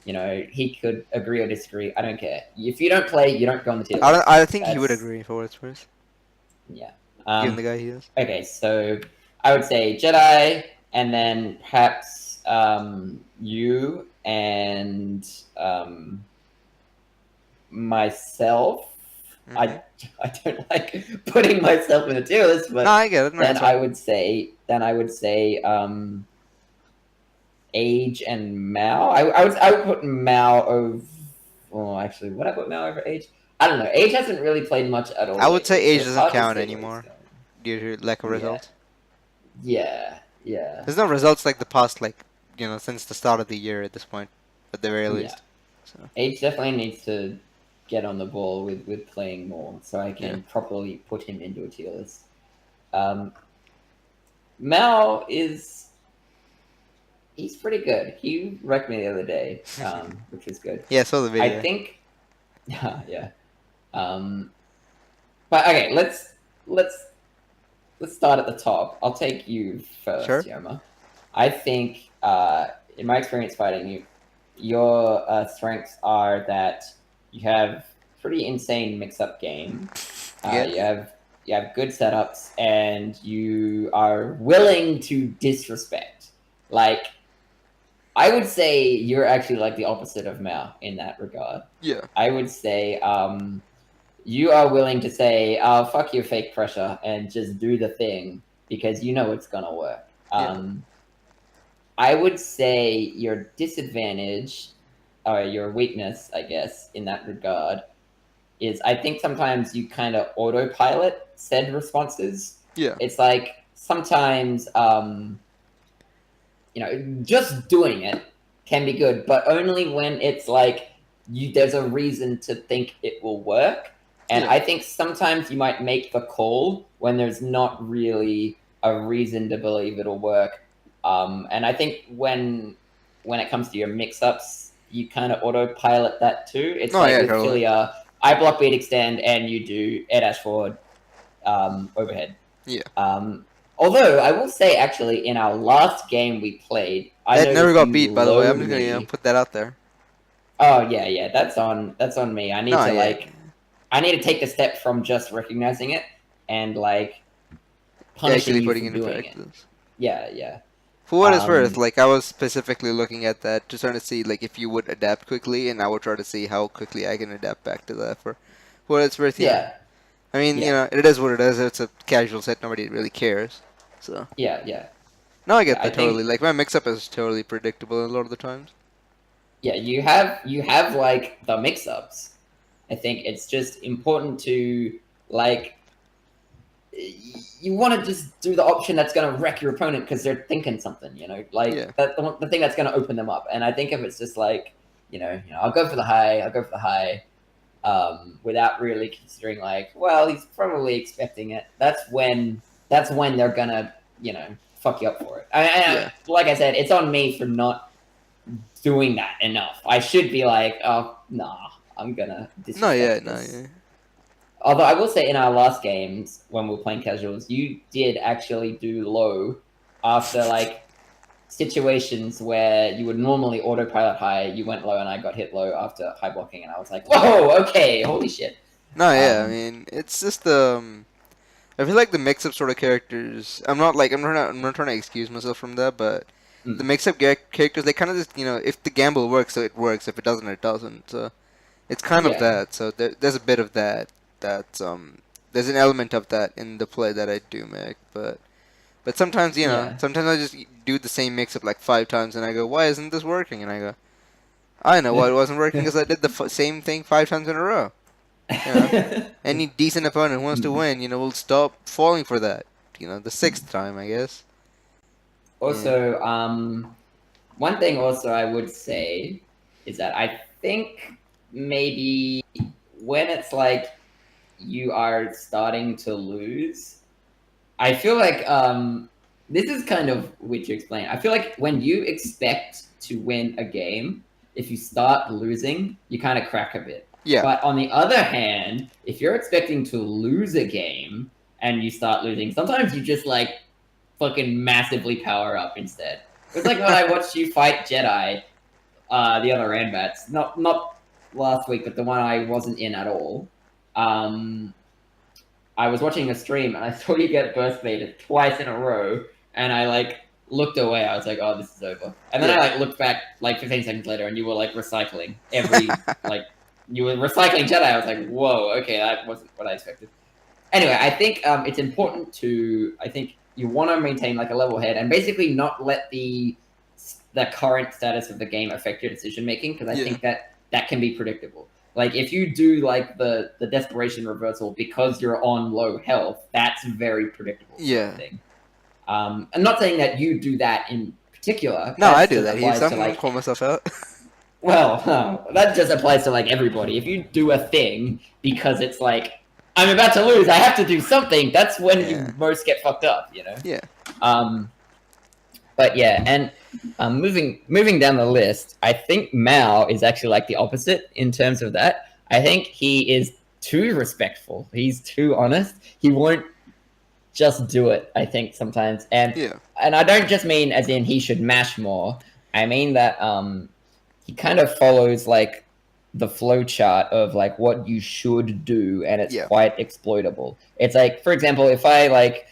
He could agree or disagree. I don't care. If you don't play, you don't go on the tier list. I think he would agree for what it's worth. Yeah. Given the guy he is. Okay, so I would say Jedi, and then perhaps you and myself. Mm-hmm. I don't like putting myself in a tier list, but no, I get it. No, then I would say Age and Mao. I would put Mao over. Oh, actually, would I put Mao over Age? I don't know. Age hasn't really played much at all. I would say Age doesn't count anymore due to lack of results. Yeah. There's no results like the past, since the start of the year at this point, at the very least. So. Age definitely needs to get on the ball with playing more, so I can properly put him into a tier list. Mao is He's pretty good. He wrecked me the other day, which was good. Yeah, I saw the I video. think, yeah. But okay, let's start at the top. I'll take you Sure. first, Yoma. I think, in my experience fighting you, your strengths are that you have pretty insane mix-up game. Yeah. You have good setups, and you are willing to disrespect. Like, I would say you're actually like the opposite of Mao in that regard. Yeah. I would say you are willing to say, "Oh, fuck your fake pressure," and just do the thing because you know it's gonna work. Yeah. I would say your disadvantage, or your weakness, I guess, in that regard, is I think sometimes you kind of autopilot said responses. Yeah. It's like sometimes, just doing it can be good, but only when it's like there's a reason to think it will work. And Yeah. I think sometimes you might make the call when there's not really a reason to believe it'll work. And I think when it comes to your mix-ups, you kind of autopilot that too. It's Oh like yeah, with totally. Filia, I block beat extend, and you do air dash forward, overhead. Yeah. Although I will say, actually, in our last game we played, I That never noticed got you beat, by the way. low I'm just gonna me. put that out there. Oh yeah, that's on me. I need No, to yeah. I need to take the step from just recognizing it and like Yeah, punishing actually you putting for into doing it. practice. Yeah. For what it's worth, Um, like I was specifically looking at that to try to see like if you would adapt quickly, and I would try to see how quickly I can adapt back to that. For what it's worth, yeah, I mean, yeah, it is what it is. It's a casual set. Nobody really cares. So yeah. no, I get I that totally. think Like my mix-up is totally predictable a lot of the times. you have like the mix-ups. I think it's just important to like you want to just do the option that's going to wreck your opponent because they're thinking something, like Yeah. the thing that's going to open them up. And I think if it's just like, I'll go for the high, without really considering like, well, he's probably expecting it. That's when they're gonna, fuck you up for it. Yeah. Like I said, it's on me for not doing that enough. I should be like, oh, nah, I'm gonna No, yeah, disrespect no, this. yeah. Although I will say, in our last games when we were playing casuals, you did actually do low after like situations where you would normally autopilot high. You went low, and I got hit low after high blocking, and I was like, "Whoa, okay, holy shit!" No, yeah. I Um, mean, it's just I feel like the mix-up sort of characters. I'm not trying to excuse myself from that, but the mm, mix-up characters, they kind of just, if the gamble works, so it works. If it doesn't, it doesn't. So it's kind of yeah, that. So there's a bit of that. That's there's an element of that in the play that I do make, but sometimes, yeah. sometimes I just do the same mix-up like 5 times, and I go, why isn't this working? And I go, I know why it wasn't working because I did the same thing 5 times in a row. You know, any decent opponent who wants to Mm. win, will stop falling for that. The sixth time, I guess. Yeah. Also, one thing also I would say is that I think maybe when it's like you are starting to lose, I feel like this is kind of weird to explain. I feel like when you expect to win a game, if you start losing, you kind of crack a bit. Yeah. But on the other hand, if you're expecting to lose a game and you start losing, sometimes you just like fucking massively power up instead. It's like when I watched you fight Jedi, the other Ranbats, not last week, but the one I wasn't in at all. I was watching a stream and I saw you get burst baited twice in a row, and I like looked away. I was like, "Oh, this is over." And then Yeah. I like looked back like 15 seconds later, and you were like recycling every like you were recycling Jedi. I was like, "Whoa, okay, that wasn't what I expected." Anyway, I think it's important to. I think you want to maintain like a level head and basically not let the current status of the game affect your decision making, because I Yeah. think that can be predictable. Like if you do like the desperation reversal because you're on low health, that's very predictable sort Yeah. of thing. I'm not saying that you do that in particular. No, I That do just that. He's. applies I'm to gonna like, call myself out. well, that just applies to like everybody. If you do a thing because it's like I'm about to lose, I have to do something. That's when Yeah. you most get fucked up, Yeah. Um, But yeah, and moving down the list, I think Mao is actually like the opposite in terms of that. I think he is too respectful. He's too honest. He won't just do it. I think sometimes, Yeah. and I don't just mean as in he should mash more. I mean that he kind of follows like the flow chart of like what you should do, and it's Yeah. quite exploitable. It's like, for example, if I like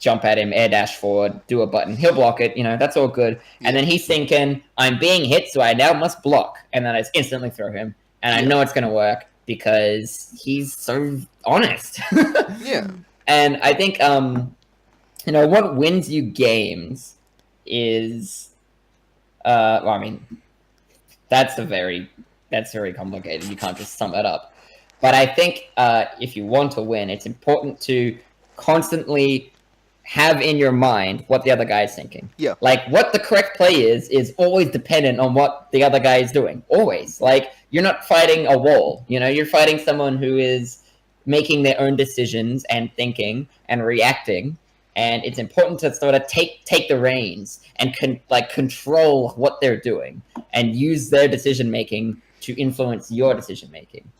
jump at him, air dash forward, do a button, he'll block it, that's all good. And then he's thinking, I'm being hit, so I now must block. And then I just instantly throw him. And I know it's going to work because he's so honest. Yeah. And I think, what wins you games is, well, I mean, that's very complicated. You can't just sum it up. But I think if you want to win, it's important to constantly have in your mind what the other guy is thinking. Yeah. Like, what the correct play is always dependent on what the other guy is doing. Always. Like, you're not fighting a wall. You're fighting someone who is making their own decisions and thinking and reacting. And it's important to sort of take the reins and control what they're doing and use their decision making to influence your decision making.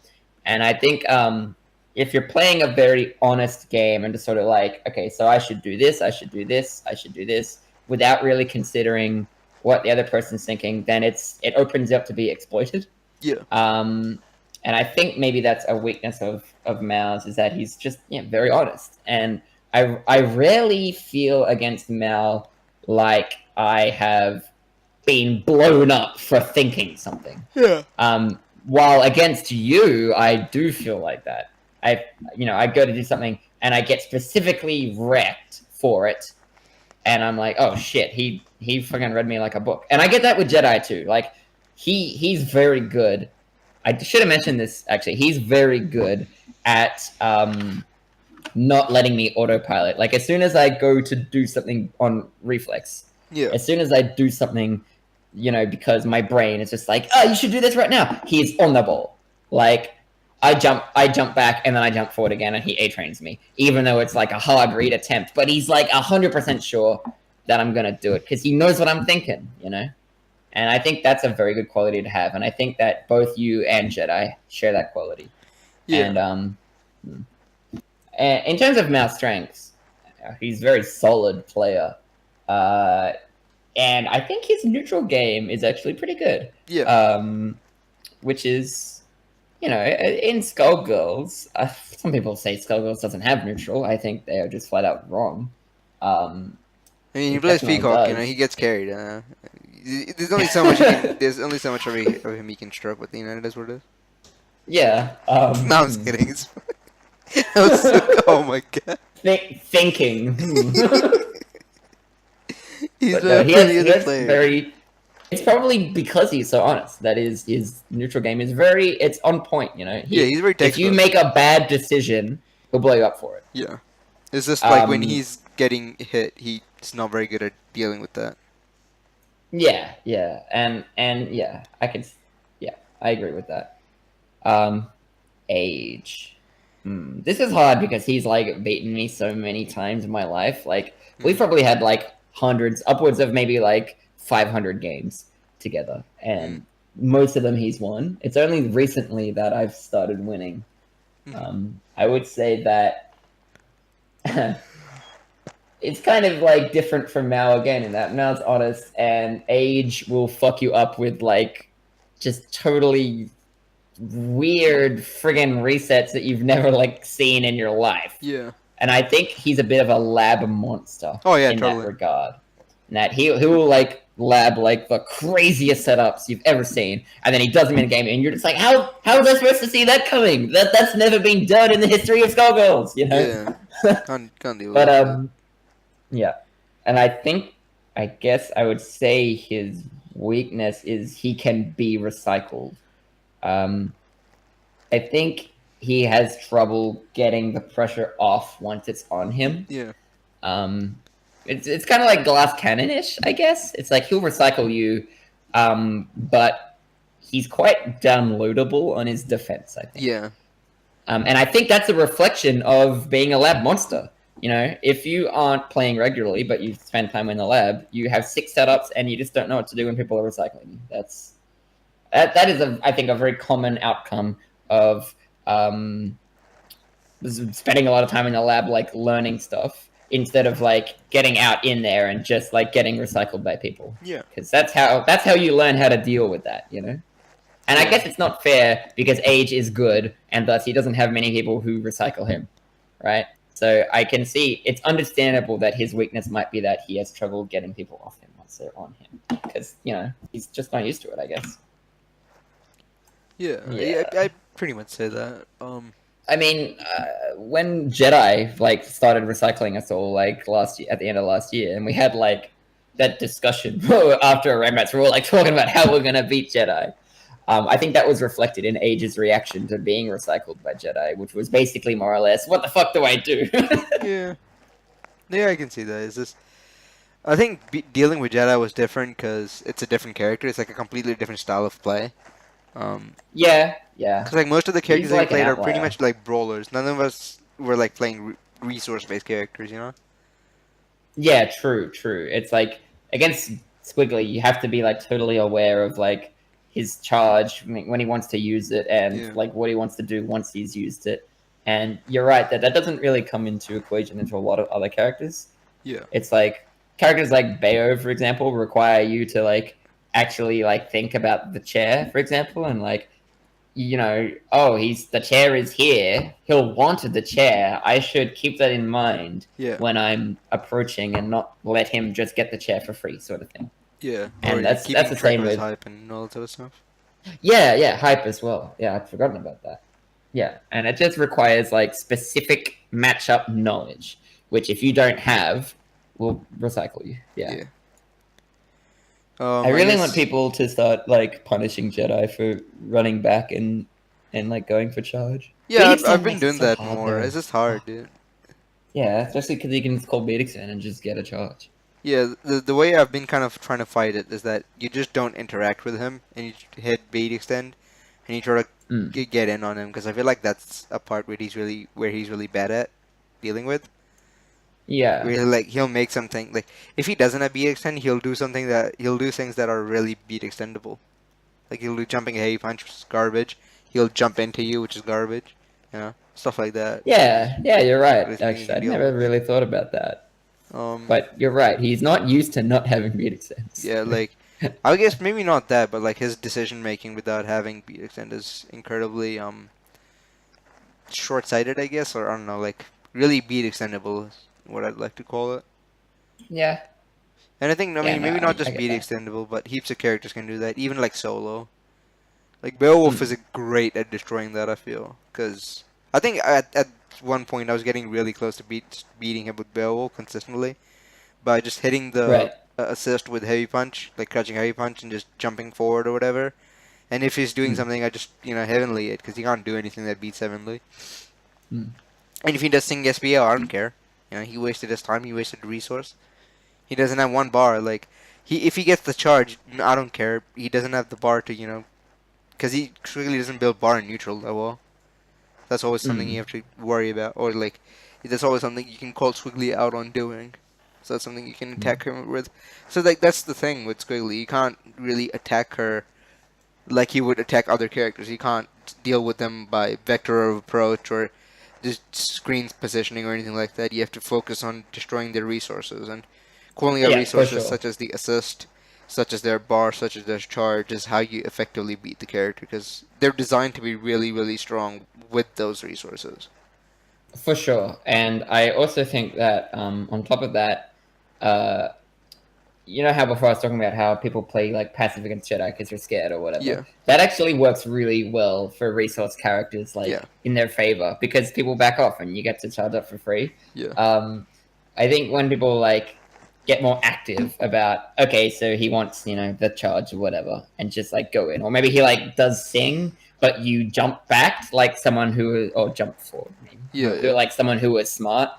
And I think if you're playing a very honest game and just sort of like, okay, so I should do this, I should do this, I should do this, without really considering what the other person's thinking, then it opens up to be exploited. Yeah. And I think maybe that's a weakness of Mao's, is that he's just very honest. And I rarely feel against Mao like I have been blown up for thinking something. Yeah. While against you, I do feel like that. I go to do something and I get specifically wrecked for it, and I'm like, oh shit, he fucking read me like a book. And I get that with Jedi too. Like he's very good. I should have mentioned this actually. He's very good at not letting me autopilot. Like as soon as I go to do something on reflex, as soon as I do something, because my brain is just like, oh, you should do this right now, he's on the ball. Like I jump back and then I jump forward again and he A-trains me, even though it's like a hard read attempt, but he's like 100% sure that I'm gonna do it because he knows what I'm thinking, And I think that's a very good quality to have, and I think that both you and Jedi share that quality. And in terms of Mao's strengths, he's a very solid player, and I think his neutral game is actually pretty good. Which is, in Skullgirls, some people say Skullgirls doesn't have neutral. I think they are just flat out wrong. I mean, he plays Peacock. He gets carried. There's only so much. There's only so much of him he can stroke with. It is what it is. Yeah. No, I'm just kidding. Oh my god. Thinking. He's he has very. It's probably because he's so honest that his neutral game is it's on point. He's very textbook. If you make a bad decision, he'll blow you up for it. Yeah. It's just like when he's getting hit, he's not very good at dealing with that. Yeah, and yeah, I agree with that. Age. This is hard because he's like beaten me so many times in my life. Like we've probably had like hundreds, upwards of maybe like 500 games together, and most of them he's won. It's only recently that I've started winning. I would say that it's kind of like different from Mao again, in that Mao's honest, and Age will fuck you up with like just totally weird friggin' resets that you've never like seen in your life. Yeah. And I think he's a bit of a lab monster. Oh yeah, in totally. that regard. And that he will like lab like the craziest setups you've ever seen, and then he does them in a game, and you're just like, how was I supposed to see that coming? That's never been done in the history of Skullgirls, Yeah. Can't deal with but that. yeah, and I guess I would say his weakness is he can be recycled. I think he has trouble getting the pressure off once it's on him. Yeah. It's kind of like glass cannon-ish, I guess. It's like he'll recycle you, but he's quite downloadable on his defense, I think. Yeah. And I think that's a reflection of being a lab monster. You know, if you aren't playing regularly, but you spend time in the lab, you have 6 setups and you just don't know what to do when people are recycling you. That is, I think, a very common outcome of spending a lot of time in the lab, like learning stuff instead of like getting out in there and just like getting recycled by people. Yeah. Because that's how you learn how to deal with that, you know. And I Yeah. guess it's not fair because Age is good, and thus he doesn't have many people who recycle him, right? So I can see it's understandable that his weakness might be that he has trouble getting people off him once they're on him, because you know he's just not used to it, I guess. Yeah. Yeah. I pretty much say that. I mean, when Jedi like started recycling us all like last year at the end of last year, and we had like that discussion after a raid match, we were like talking about how we're gonna beat Jedi. I think that was reflected in Age's reaction to being recycled by Jedi, which was basically more or less, "What the fuck do I do?" Yeah. Yeah, I can see that. It's just, I think dealing with Jedi was different because it's a different character. It's like a completely different style of play. Yeah, yeah. Because like most of the characters He's that we like an played are pretty outlier. much like brawlers. None of us were like playing resource-based characters, you know? Yeah, true, true. It's like against Squiggly, you have to be like totally aware of like his charge when he wants to use it and Yeah. like what he wants to do once he's used it. And you're right that doesn't really come into equation into a lot of other characters. Yeah. It's like characters like Bayo, for example, require you to like actually like think about the chair, for example, and like you know, oh, the chair is here. He'll want the chair. I should keep that in mind Yeah. when I'm approaching and not let him just get the chair for free, sort of thing. Yeah. Or And you're that's keeping the track same of his with hype and all that sort of stuff. yeah, hype as well. Yeah, I'd forgotten about that. Yeah, and it just requires like specific matchup knowledge, which if you don't have, will recycle you. Yeah. Yeah. I I really guess. want people to start like punishing Jedi for running back and like going for charge. Yeah, Beat I've extend been makes it doing so that hard more. though. It's just hard, Oh, dude. yeah, especially because you can just call beat extend and just get a charge. Yeah, the way I've been kind of trying to fight it is that you just don't interact with him and you hit bait extend and you try to Mm. get in on him because I feel like that's a part where he's really bad at dealing with. Where Yeah, he'll make something like if he doesn't have beat extend, he'll do things that are really beat extendable. Like he'll do jumping heavy punch, which is garbage. He'll jump into you, which is garbage. You know, stuff like that. yeah, you're right. Really thing you Actually, can I'd deal never with. really thought about that. Um, But you're right. He's not used to not having beat extends. yeah, like I guess maybe not that, but like his decision making without having beat extend is incredibly short-sighted, I guess, or I don't know, like really beat extendable is what I'd like to call it. Yeah, And I think, I yeah, mean, no, maybe not I just get beat that. extendable, but heaps of characters can do that, even like solo. Like Beowulf is Mm. great at destroying that. I feel because I think at one point I was getting really close to beating him with Beowulf consistently by just hitting the Right. assist with heavy punch, like crouching heavy punch and just jumping forward or whatever. And if he's doing Mm. something, I just heavenly it because he can't do anything that beats heavenly. Mm. And if he does sing SBL, I don't care. He wasted his time. He wasted resource. He doesn't have one bar. Like if he gets the charge, I don't care. He doesn't have the bar to because he really doesn't build bar in neutral that well. That's always something you Mm. have to worry about, or like that's always something you can call Squiggly out on doing. So that's something you can Mm. attack her with. So like that's the thing with Squiggly. You can't really attack her like you would attack other characters. You can't deal with them by vector of approach or just screen positioning or anything like that. You have to focus on destroying their resources and calling out Yeah, for resources sure. such as the assist, such as their bar, such as their charge is how you effectively beat the character because they're designed to be really, really strong with those resources. For sure. And I also think that on top of that, uh, you know how before I was talking about how people play like passive against Jedi because they're scared or whatever. Yeah, That actually works really well for resource characters, yeah, like in their favor, because people back off and you get to charge up for free. yeah, I think when people like get more active about okay, so he wants the charge or whatever, and just like go in, or maybe he like does sing, but you jump back like someone who or jump forward, I mean, yeah, do yeah, it like someone who was smart.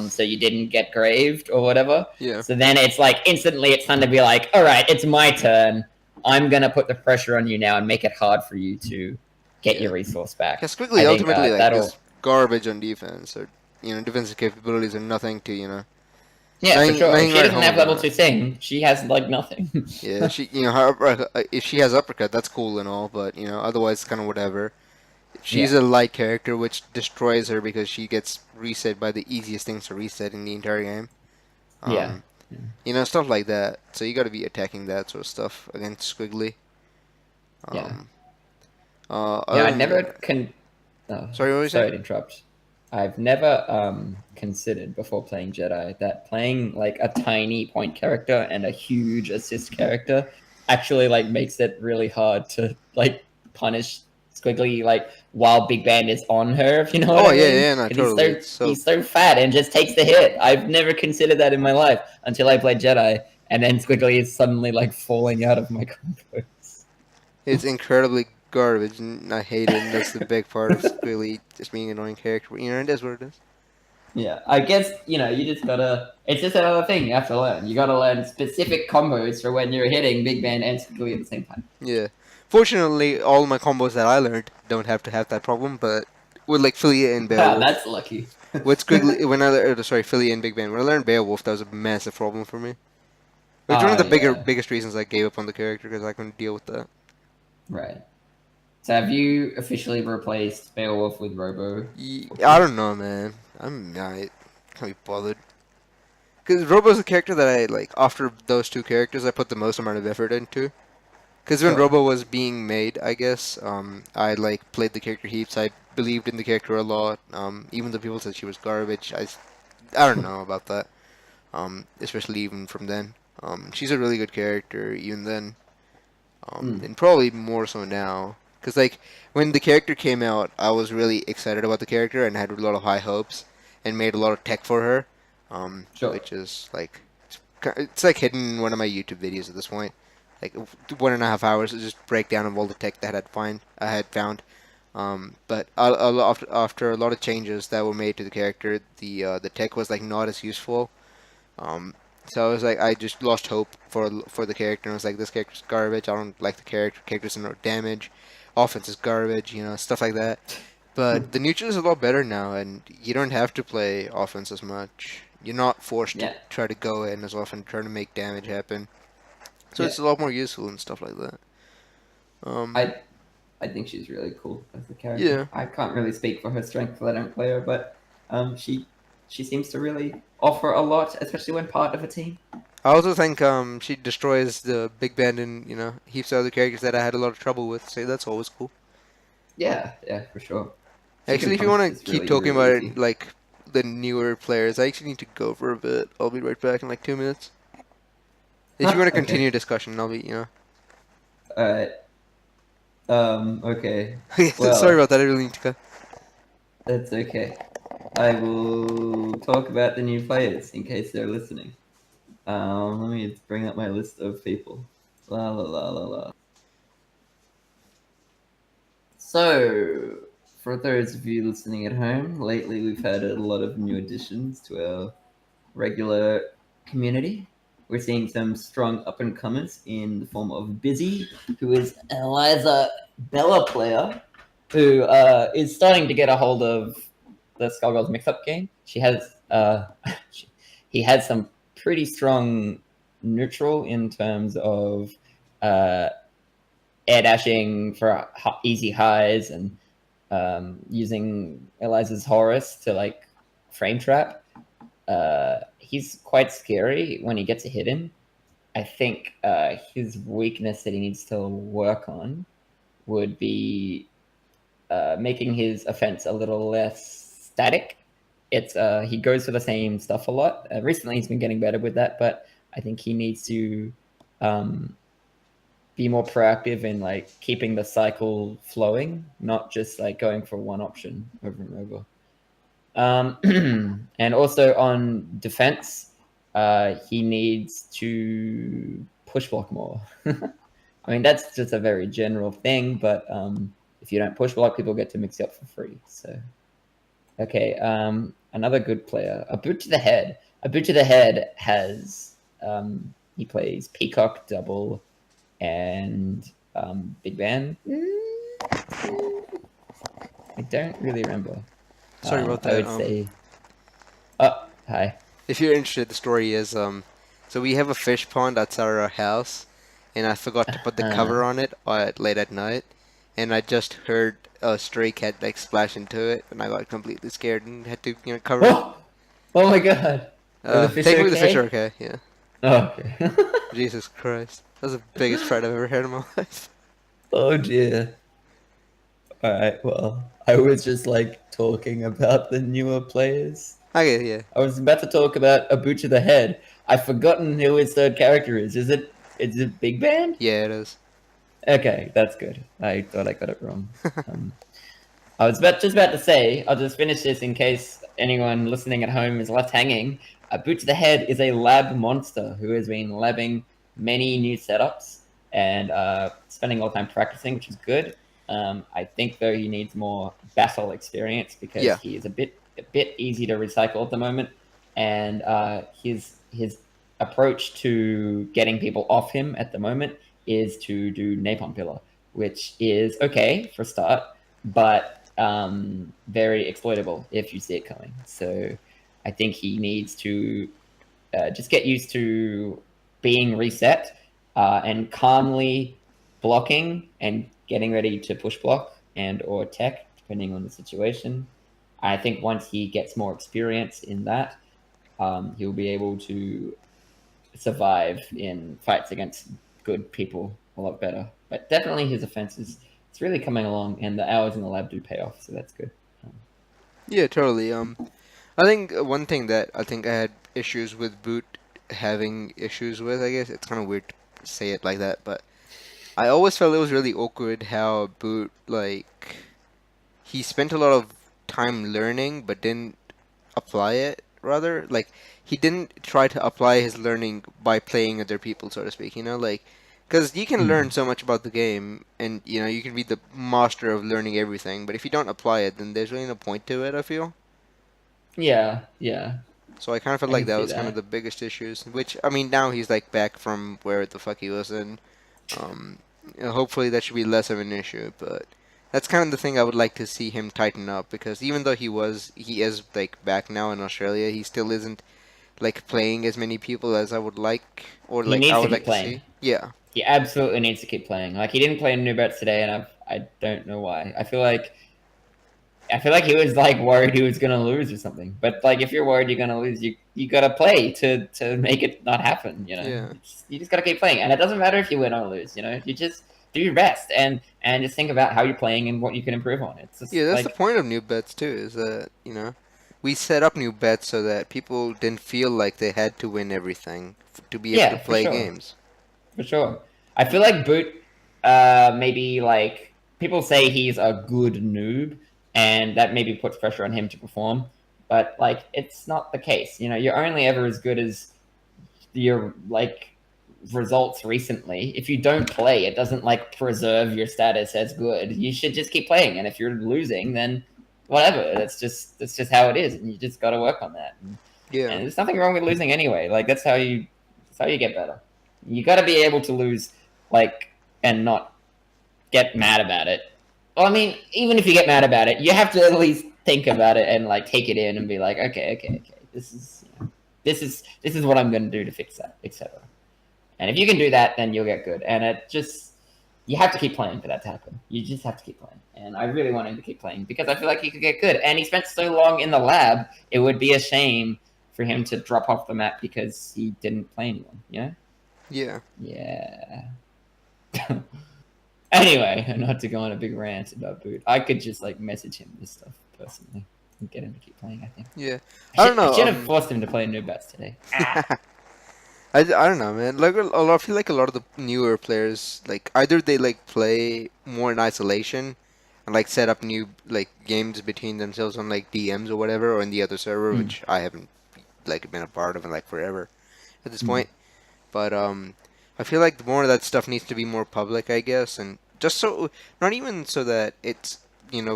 So you didn't get graved or whatever. yeah, So then it's like instantly it's time to be like, all right, it's my turn. I'm gonna put the pressure on you now and make it hard for you to get yeah. your resource back. Because I Squiggly think ultimately like that'll is garbage on defense. Or defensive capabilities are nothing to Yeah, for sure. If nothing she right doesn't home have level about it. 2 sing, she has like nothing. Yeah, if she has uppercut, that's cool and all, but otherwise it's kind of whatever. She's Yeah, a light character, which destroys her because she gets reset by the easiest things to reset in the entire game. yeah, Um, stuff like that. So you got to be attacking that sort of stuff against Squiggly. yeah, Um, yeah. other than that, sorry, what were you saying? Sorry to interrupt. I've never considered before playing Jedi that playing like a tiny point character and a huge assist character actually like makes it really hard to like punish Squiggly like while Big Band is on her, if you know what Oh I yeah, mean. yeah, no, Because totally. It's so he's so fat and just takes the hit. I've never considered that in my life until I played Jedi, and then Squiggly is suddenly like falling out of my combos. it's incredibly garbage, and I hate it. And that's the big part of Squiggly just being an annoying character. But, it is what it is. Yeah, I guess, you just gotta. It's just another thing you have to learn. You gotta learn specific combos for when you're hitting Big Band and Squiggly at the same time. Yeah. Fortunately, all my combos that I learned don't have to have that problem, but with like Philia and Ah, Beowulf. that's lucky. With Squiggly, Philia and Big Bang. When I learned Beowulf, that was a massive problem for me. Which one of Ah, the yeah, biggest reasons I gave up on the character because I couldn't deal with that. right. So have you officially replaced Beowulf with Robo? I don't know, man. I can't be bothered. Because Robo's a character that I like. After those two characters, I put the most amount of effort into. Because when Sure. Robo was being made, I guess, I like played the character heaps. I believed in the character a lot. Even though people said she was garbage, I don't know about that. Especially even from then. She's a really good character even then. Mm. And probably more so now. Because like when the character came out, I was really excited about the character and had a lot of high hopes and made a lot of tech for her. Sure. Which is like it's like hidden in one of my YouTube videos at this point. Like 1.5 hours of just breakdown of all the tech that I had found. But after a lot of changes that were made to the character, the tech was like not as useful. Um, so I was like, I just lost hope for the character, and I was like, this character's garbage. I don't like the character. Character's no damage. Offense is garbage. Stuff like that. But the neutral is a lot better now, and you don't have to play offense as much. You're not forced to Yeah. try to go in as often, trying to make damage happen. So Yeah. it's a lot more useful and stuff like that. Um, I I think she's really cool as a character. yeah. I can't really speak for her strength because I don't play her, but she seems to really offer a lot, especially when part of a team. I also think she destroys the big band and heaps of other characters that I had a lot of trouble with. So that's always cool. Yeah, yeah, for sure. She can Actually, if you punish want to just keep really, talking really about it, easy. like the newer players, I actually need to go for a bit. I'll be right back in like 2 minutes. If you want to Okay. continue discussion, I'll be. Alright. Okay. Sorry Well, about that. I really need to go. that's okay. I will talk about the new players in case they're listening. Let me bring up my list of people. La la la la la. So, for those of you listening at home, lately we've had a lot of new additions to our regular community. We're seeing some strong up and comers in the form of Busy, who is an Eliza Bella player, who is starting to get a hold of the Skullgirls mix-up game. She has he has some pretty strong neutral in terms of uh, air dashing for easy highs and using Eliza's Horus to like frame trap. He's quite scary when he gets a hit in. I think his weakness that he needs to work on would be making his offense a little less static. It's he goes for the same stuff a lot. Recently, he's been getting better with that, but I think he needs to um, be more proactive in like keeping the cycle flowing, not just like going for one option over and over. And also on defense, he needs to push block more. I mean, that's just a very general thing, but if you don't push block, people get to mix you up for free. So, okay, another good player, a boot to the head. A boot to the head has he plays Peacock double and Big Band. I don't really remember. Sorry about I that. would say Hi. If you're interested, the story is so we have a fish pond outside our house, and I forgot to put the Uh, cover on it late at night, and I just heard a stray cat like splash into it, and I got completely scared and had to cover it. oh, oh my God. Are the fish Thankfully the fish are okay? okay. Yeah. Oh, okay. Jesus Christ, that's the biggest fright I've ever had in my life. Oh dear. All right. Well, I was just like talking about the newer players. Okay, yeah, I was about to talk about Abucha the Head. I've forgotten who his third character is. Is it Big Band? yeah, it is. Okay, that's good. I thought I got it wrong. Um, I was just about to say, I'll just finish this in case anyone listening at home is left hanging. Boot to the Head is a lab monster who has been labbing many new setups and spending all the time practicing, which is good. I think though he needs more battle experience because Yeah, he is a bit easy to recycle at the moment, and his approach to getting people off him at the moment is to do Napalm Pillar, which is okay for a start, but very exploitable if you see it coming. So I think he needs to just get used to being reset and calmly blocking and getting ready to push block and or tech, depending on the situation. I think once he gets more experience in that, he'll be able to survive in fights against good people a lot better. But definitely his offense is it's really coming along, and the hours in the lab do pay off, so that's good. Um, yeah, totally. I think one thing that I think I had issues with Boot having issues with, I guess it's kind of weird to say it like that, but I always felt it was really awkward how Boot, like, he spent a lot of time learning but didn't apply it, rather. Like, he didn't try to apply his learning by playing other people, so to speak, Like, because you can learn mm. so much about the game, and, you can be the master of learning everything, but if you don't apply it, then there's really no point to it, I feel. Yeah, yeah, So I kind of felt I like can that see was kind of the that. biggest issues. Which I mean, now he's like back from where the fuck he was in. Um, hopefully that should be less of an issue. But that's kind of the thing I would like to see him tighten up, because even though he is like back now in Australia, he still isn't like playing as many people as I would like, or He like I needs to would keep like to playing. see. Yeah, He absolutely needs to keep playing. Like he didn't play New Bets today, and I don't know why. I feel like he was like worried he was gonna lose or something. But like if you're worried you're gonna lose, you gotta play to make it not happen. yeah, You just gotta keep playing, and it doesn't matter if you win or lose. You just do your best and just think about how you're playing and what you can improve on. It's yeah. just That's the like point of new bets too. Is that we set up new bets so that people didn't feel like they had to win everything to be able to yeah, for play sure. games. For sure. I feel like Boot, maybe like people say he's a good noob, and that maybe puts pressure on him to perform. But like, it's not the case. You're only ever as good as your like results recently. If you don't play, it doesn't like preserve your status as good. You should just keep playing, and if you're losing, then whatever. That's just how it is, and you just got to work on that. And Yeah. there's nothing wrong with losing anyway. Like that's how you get better. You got to be able to lose, like, and not get mad about it. Well, I mean, even if you get mad about it, you have to at least think about it and like take it in and be like, okay, okay, okay, this is what I'm going to do to fix that, etc. And if you can do that, then you'll get good. And it just you have to keep playing for that to happen. You just have to keep playing. And I really want him to keep playing because I feel like he could get good. And he spent so long in the lab, it would be a shame for him to drop off the map because he didn't play anyone. Yeah. Yeah. Anyway, not to go on a big rant about Boot. I could just like message him this stuff personally and get him to keep playing. I think Yeah. I I don't should, I know. should have forced him to play new bats today. Ah. I don't know, man. Like a lot, I feel like a lot of the newer players, like either they like play more in isolation and like set up new like games between themselves on like DMs or whatever, or in the other server, Mm, which I haven't like been a part of in like forever at this mm. point. But I feel like more of that stuff needs to be more public, I guess, and just so not even so that it's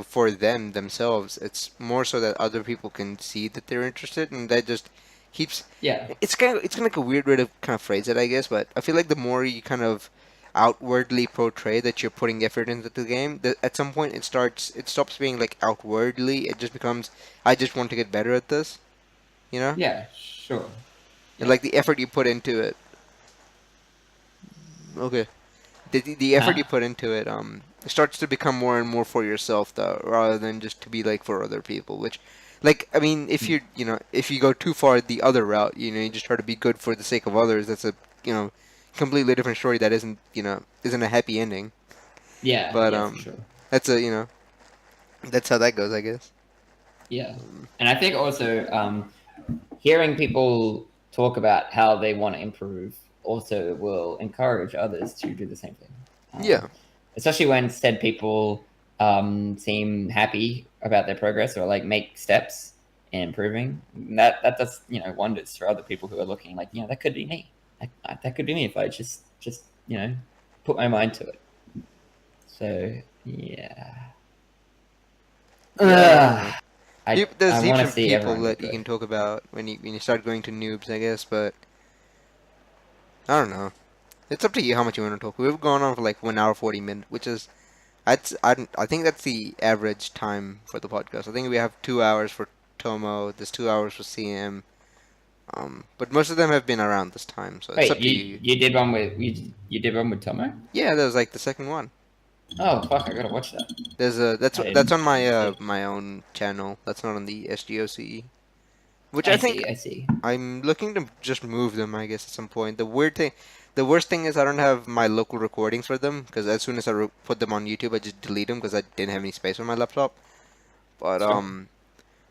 for them themselves. It's more so that other people can see that they're interested, and that just keeps. Yeah, It's kind of like a weird way to kind of phrase it, I guess. But I feel like the more you kind of outwardly portray that you're putting effort into the game, at some point it stops being like outwardly. It just becomes I just want to get better at this. You know, Yeah, sure. and Yeah. like the effort you put into it. Okay. The effort Huh? you put into it starts to become more and more for yourself though, rather than just to be like for other people. Which, like, I mean, if Mm. you if you go too far the other route, you just try to be good for the sake of others. That's a completely different story. That isn't a happy ending. Yeah, But yeah, for sure. that's that's how that goes, I guess. Yeah. And I think also hearing people talk about how they want to improve also will encourage others to do the same thing. Yeah, Especially when said people seem happy about their progress or like make steps in improving. That does wonders for other people who are looking like that could be me. That could be me if I just put my mind to it. So yeah. yeah. I don't know. Ugh. I There's heaps want to of see people everyone that get you good. can talk about when you start going to noobs, I guess. But I don't know. It's up to you how much you want to talk. We've gone on for like 1 hour 40 minutes, which is I think that's the average time for the podcast. I think we have 2 hours for Tomo. There's 2 hours for CM. But most of them have been around this time, so it's Wait, up to you you. you did one with you did one with Tomo? Yeah, that was like the second one. Oh fuck! I gotta watch that. There's a that's on I my didn't see it. my own channel. That's not on the SGOCE. Which I I think see. I see. I'm looking to just move them, I guess, at some point. The worst thing is I don't have my local recordings for them because as soon as I put them on YouTube, I just delete them because I didn't have any space on my laptop. But Sure.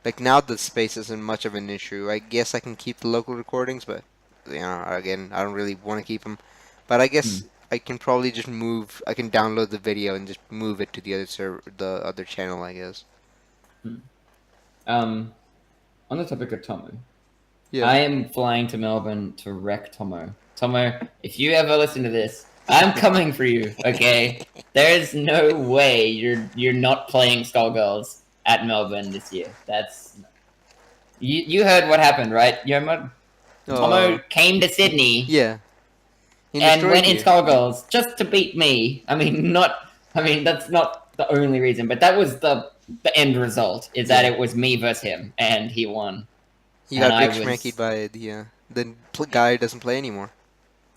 like now the space isn't much of an issue. I guess I can keep the local recordings, but again, I don't really want to keep them. But I Hmm. guess I can probably just move. I can download the video and just move it to the other the other channel, I guess. Hmm. Um, on the topic of Tomo, Yeah. I am flying to Melbourne to wreck Tomo. Tomo, if you ever listen to this, I'm coming for you. Okay, there's no way you're not playing Skullgirls at Melbourne this year. That's you heard what happened, right? Tomo Oh, came to Sydney yeah. He and destroyed went in you. Skullgirls just to beat me. I mean, not. I mean, that's not the only reason, but that was the end result. Is that Yeah. it was me versus him, and he won, He and got I big schmacky was. by the guy who doesn't play anymore.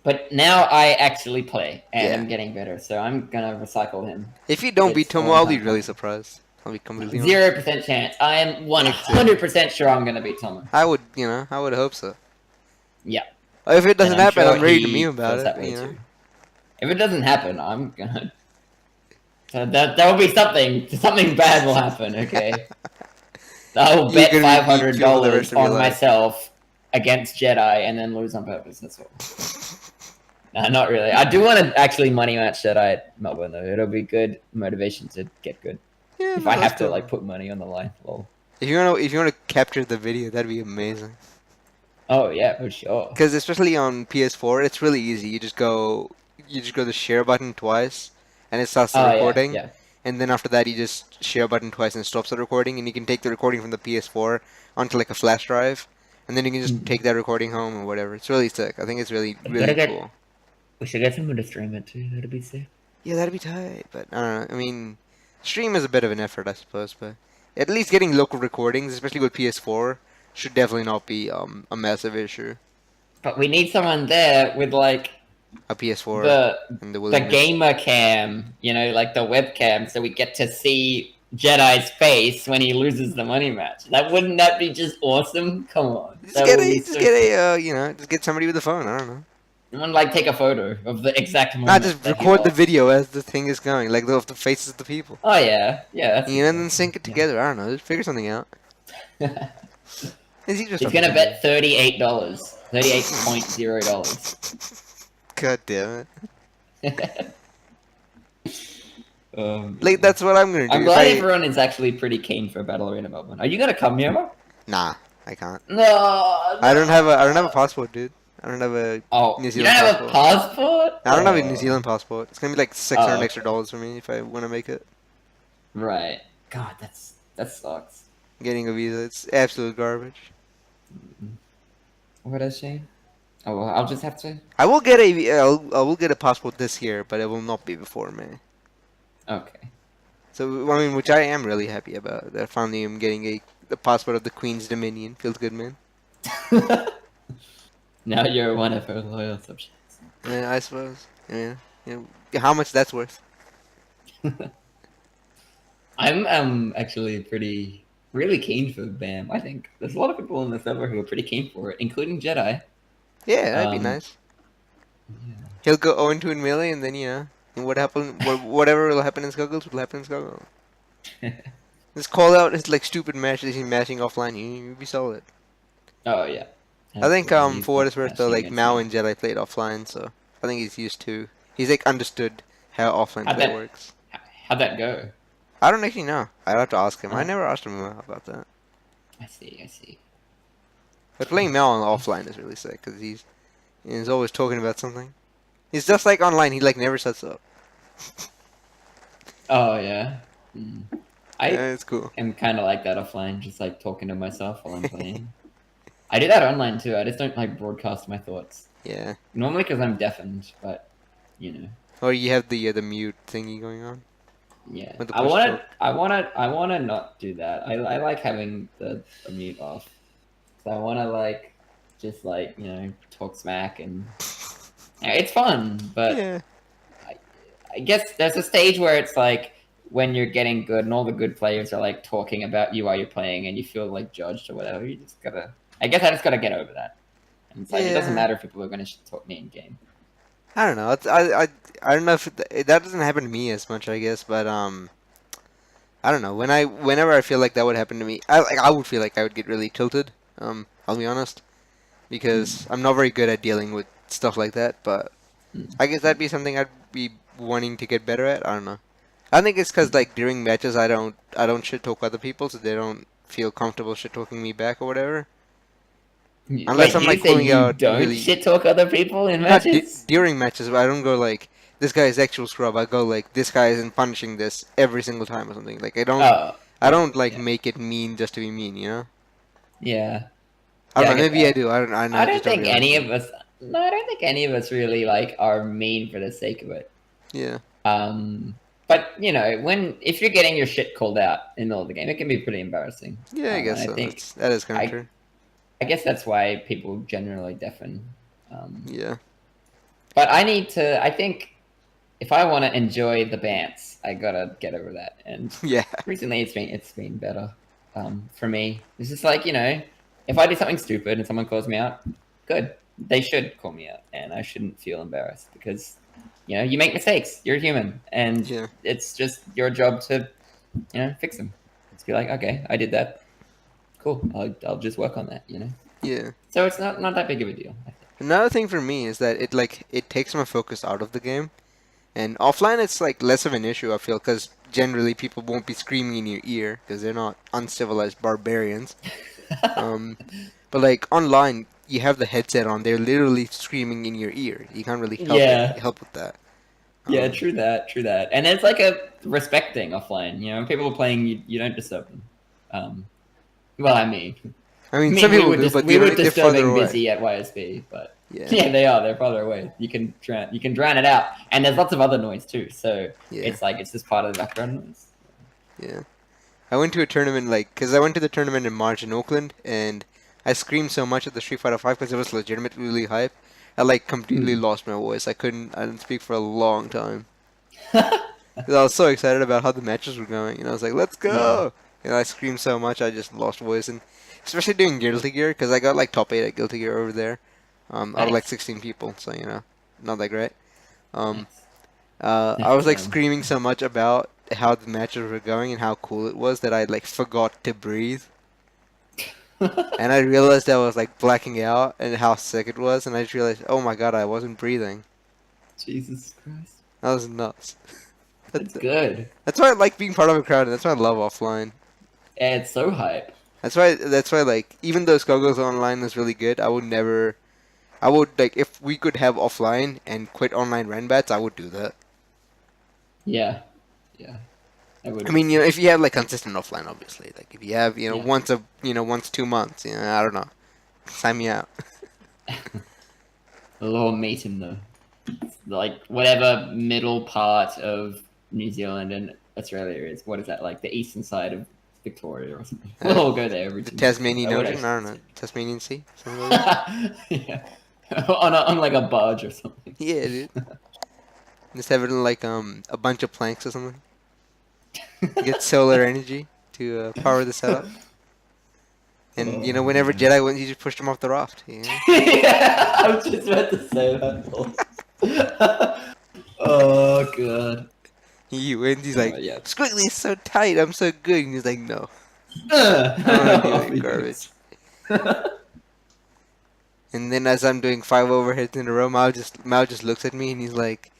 But now I actually play, and Yeah. I'm getting better, so I'm gonna recycle him. If you don't beat It's Tomo, one I'll be time really coming. surprised. I'll be completely honest. 0% chance. I am Exactly. 100% sure I'm gonna beat Tomo. I would hope so. Yeah, If it and doesn't I'm happen, sure I'm ready to meme he about feels it. that way too. If it doesn't happen, I'm gonna. So that will be something bad will happen. Okay, I will You're bet gonna five be meme hundred too for the rest dollars of your on life. myself against Jedi and then lose on purpose. That's all. Nah, not really. I do want to actually money match Jedi at Melbourne though. It'll be good motivation to get good. Yeah, If no, I that's have to still. like put money on the line, lol. If you wanna capture the video, that'd be amazing. Oh yeah, for sure. Because especially on PS4, it's really easy. You just go the share button twice, and it starts the Oh yeah, recording. yeah. And then after that, you just share button twice and it stops the recording. And you can take the recording from the PS4 onto like a flash drive, and then you can just Mm. take that recording home or whatever. It's really sick. I think it's really We gotta really get. cool. We should get someone to stream it too. That'd be sick. Yeah, that'd be tight. But I don't know. I mean, stream is a bit of an effort, I suppose. But at least getting local recordings, especially with PS4, should definitely not be a massive issue. But we need someone there with like A PS4 the and the the willingness. gamer cam, like the webcam, so we get to see Jedi's face when he loses the money match. Wouldn't that be just awesome? Come on, Just that get would a, be just so get sick. a, just get somebody with a phone. I don't know. Someone like take a photo of the exact Not moment just that he record the lost. video as the thing is going, like of the faces of the people. Oh yeah, yeah, that's And then exactly. sync it together. I don't know. Just figure something out. Yeah. It's easier He's stuff you gonna can do. bet $38, $38.0. God damn it. Like Yeah. that's what I'm gonna I'm do. If glad I everyone is actually pretty keen for Battle Arena Melbourne. Are you gonna come, Yoma? Nah, I can't. No, I don't have a no. passport, dude. I don't have a Oh, New you Zealand don't have a passport. passport? I don't have a New Zealand passport. It's gonna be like $600 extra Okay. for me if I want to make it. Right. God, that sucks. Getting a visa, it's absolute garbage. What is she? Oh, well, I'll just have to. I will get a passport this year, but it will not be before May. Okay. So I mean, which I am really happy about. That finally I'm getting a the passport of the Queen's Dominion. Feels good, man. Now you're one of her loyal subjects. Yeah, I suppose. Yeah, how much that's worth? I'm actually really keen for BAM. I think there's a lot of people in the server who are pretty keen for it, including Jedi. Yeah, that'd be Um, nice. yeah. He'll go 0-2 in melee, and then and whatever will happen in Skullgirls will happen in Skullgirls. Just call out his like stupid matches he's matching offline. You'll be solid. Oh yeah, I think absolutely. He's for what not it's worth though, matching like against Mao me. and Jedi played offline, so I think he's used to. He's like understood how offline How'd play that works. how'd that go? I don't actually know. I'd have to ask him. I Oh, never asked him about that. I see. I see. But playing Mao on offline is really sick because he's always talking about something. He's just like online. He like never sets up. Oh yeah. I Yeah, it's cool. am kind of like that offline, just like talking to myself while I'm playing. I do that online too. I just don't like broadcast my thoughts. Yeah. Normally because I'm deafened, but you know. Or you have the mute thingy going on Yeah, with the I push want talk. to. I want to not do that. I like having the mute off. So I want to like, just like talk smack and yeah, it's fun. But Yeah. I guess there's a stage where it's like when you're getting good and all the good players are like talking about you while you're playing and you feel like judged or whatever. You just gotta. I guess I just gotta get over that. And it's like it doesn't Yeah. matter if people are gonna talk me in game. I don't know. I don't know if that doesn't happen to me as much. I guess, but I don't know. Whenever I feel like that would happen to me, I would feel like I would get really tilted. I'll be honest, because I'm not very good at dealing with stuff like that. But Mm. I guess that'd be something I'd be wanting to get better at. I don't know. I think it's because like during matches I don't shit talk other people, so they don't feel comfortable shit talking me back or whatever. Unless Wait, I'm do you like say pulling you out don't really shit talk other people in not matches? during matches, but I don't go like this guy is actual scrub. I go like this guy isn't punishing this every single time or something. Like Oh, I yeah, don't like yeah, make it mean just to be mean. yeah, I don't yeah. I know. get Maybe I that. do. I don't. I I just don't don't think realize any it. of us. No, I don't think any of us really like are mean for the sake of it. Yeah. But when if you're getting your shit called out in the middle of the game, it can be pretty embarrassing. Yeah, I And guess I so. think That is kind of I true. I guess that's why people generally deafen. Yeah. But I need to. I think if I want to enjoy the bants, I gotta get over that. And Yeah. recently, it's been better for me. It's just like if I do something stupid and someone calls me out, good. They should call me out, and I shouldn't feel embarrassed because you make mistakes. You're human, and Yeah. it's just your job to fix them. Just be like, okay, I did that. Cool. I'll just work on that. Yeah. So it's not that big of a deal. I think. Another thing for me is that it takes my focus out of the game, and offline it's like less of an issue. I feel because generally people won't be screaming in your ear because they're not uncivilized barbarians. Um, But like online, you have the headset on. They're literally screaming in your ear. You can't really Yeah. help with that. Yeah, Um, true that, true that. And it's like a respecting offline. When people are playing, you don't disturb them. Well, I mean, I mean, some we people were do, but we were they're further disturbing away. busy at YSB, but Yeah, yeah, they are. They're farther away. You can drown it out, and there's lots of other noise too. So yeah, it's like it's just part of the background noise. yeah. I went to a tournament because I went to the tournament in March in Oakland, and I screamed so much at the Street Fighter 5 because it was legitimately really hype. I like completely Hmm. lost my voice. I didn't speak for a long time. 'Cause I was so excited about how the matches were going, and I was like, "Let's Yeah, go!" And I screamed so much, I just lost voice, and especially doing Guilty Gear, because I got like top 8 at Guilty Gear over there, out of like nice, 16 people, so not that great. Um, nice. I was like Um, screaming so much about how the matches were going and how cool it was that I like forgot to breathe, and I realized I was like blacking out and how sick it was, and I just realized, oh my god, I wasn't breathing. Jesus Christ, That was nuts. that's good. That's why I like being part of a crowd, and that's why I love offline. Yeah, it's so hype. That's why like even though Skullgirls Online is really good, I would like if we could have offline and quit online Renbats, I would do that. Yeah, yeah, I I would mean, too. if you have like consistent offline, obviously, like if you have Yeah. once 2 months, I don't know, sign me out. A little meat in the like whatever middle part of New Zealand and Australia is. What is that like? The eastern side of Victoria or something. Uh, We'll all go there every the 2 years. Tasmanian What Ocean? else? I don't know. Tasmanian Sea? Something like that? Yeah, on like a barge or something. Yeah, dude. Just have it in like a bunch of planks or something. Get solar energy to power the setup. And Oh whenever man. Jedi went, you just pushed them off the raft. Yeah, I was just about to say that. Oh god. He wins. He's Oh like, yeah. Squiggly is so tight. I'm so good. And he's like, no, I don't want to deal with Off your he garbage. goes. And then as I'm doing 5 overheads in a row, Mao just looks at me and he's like,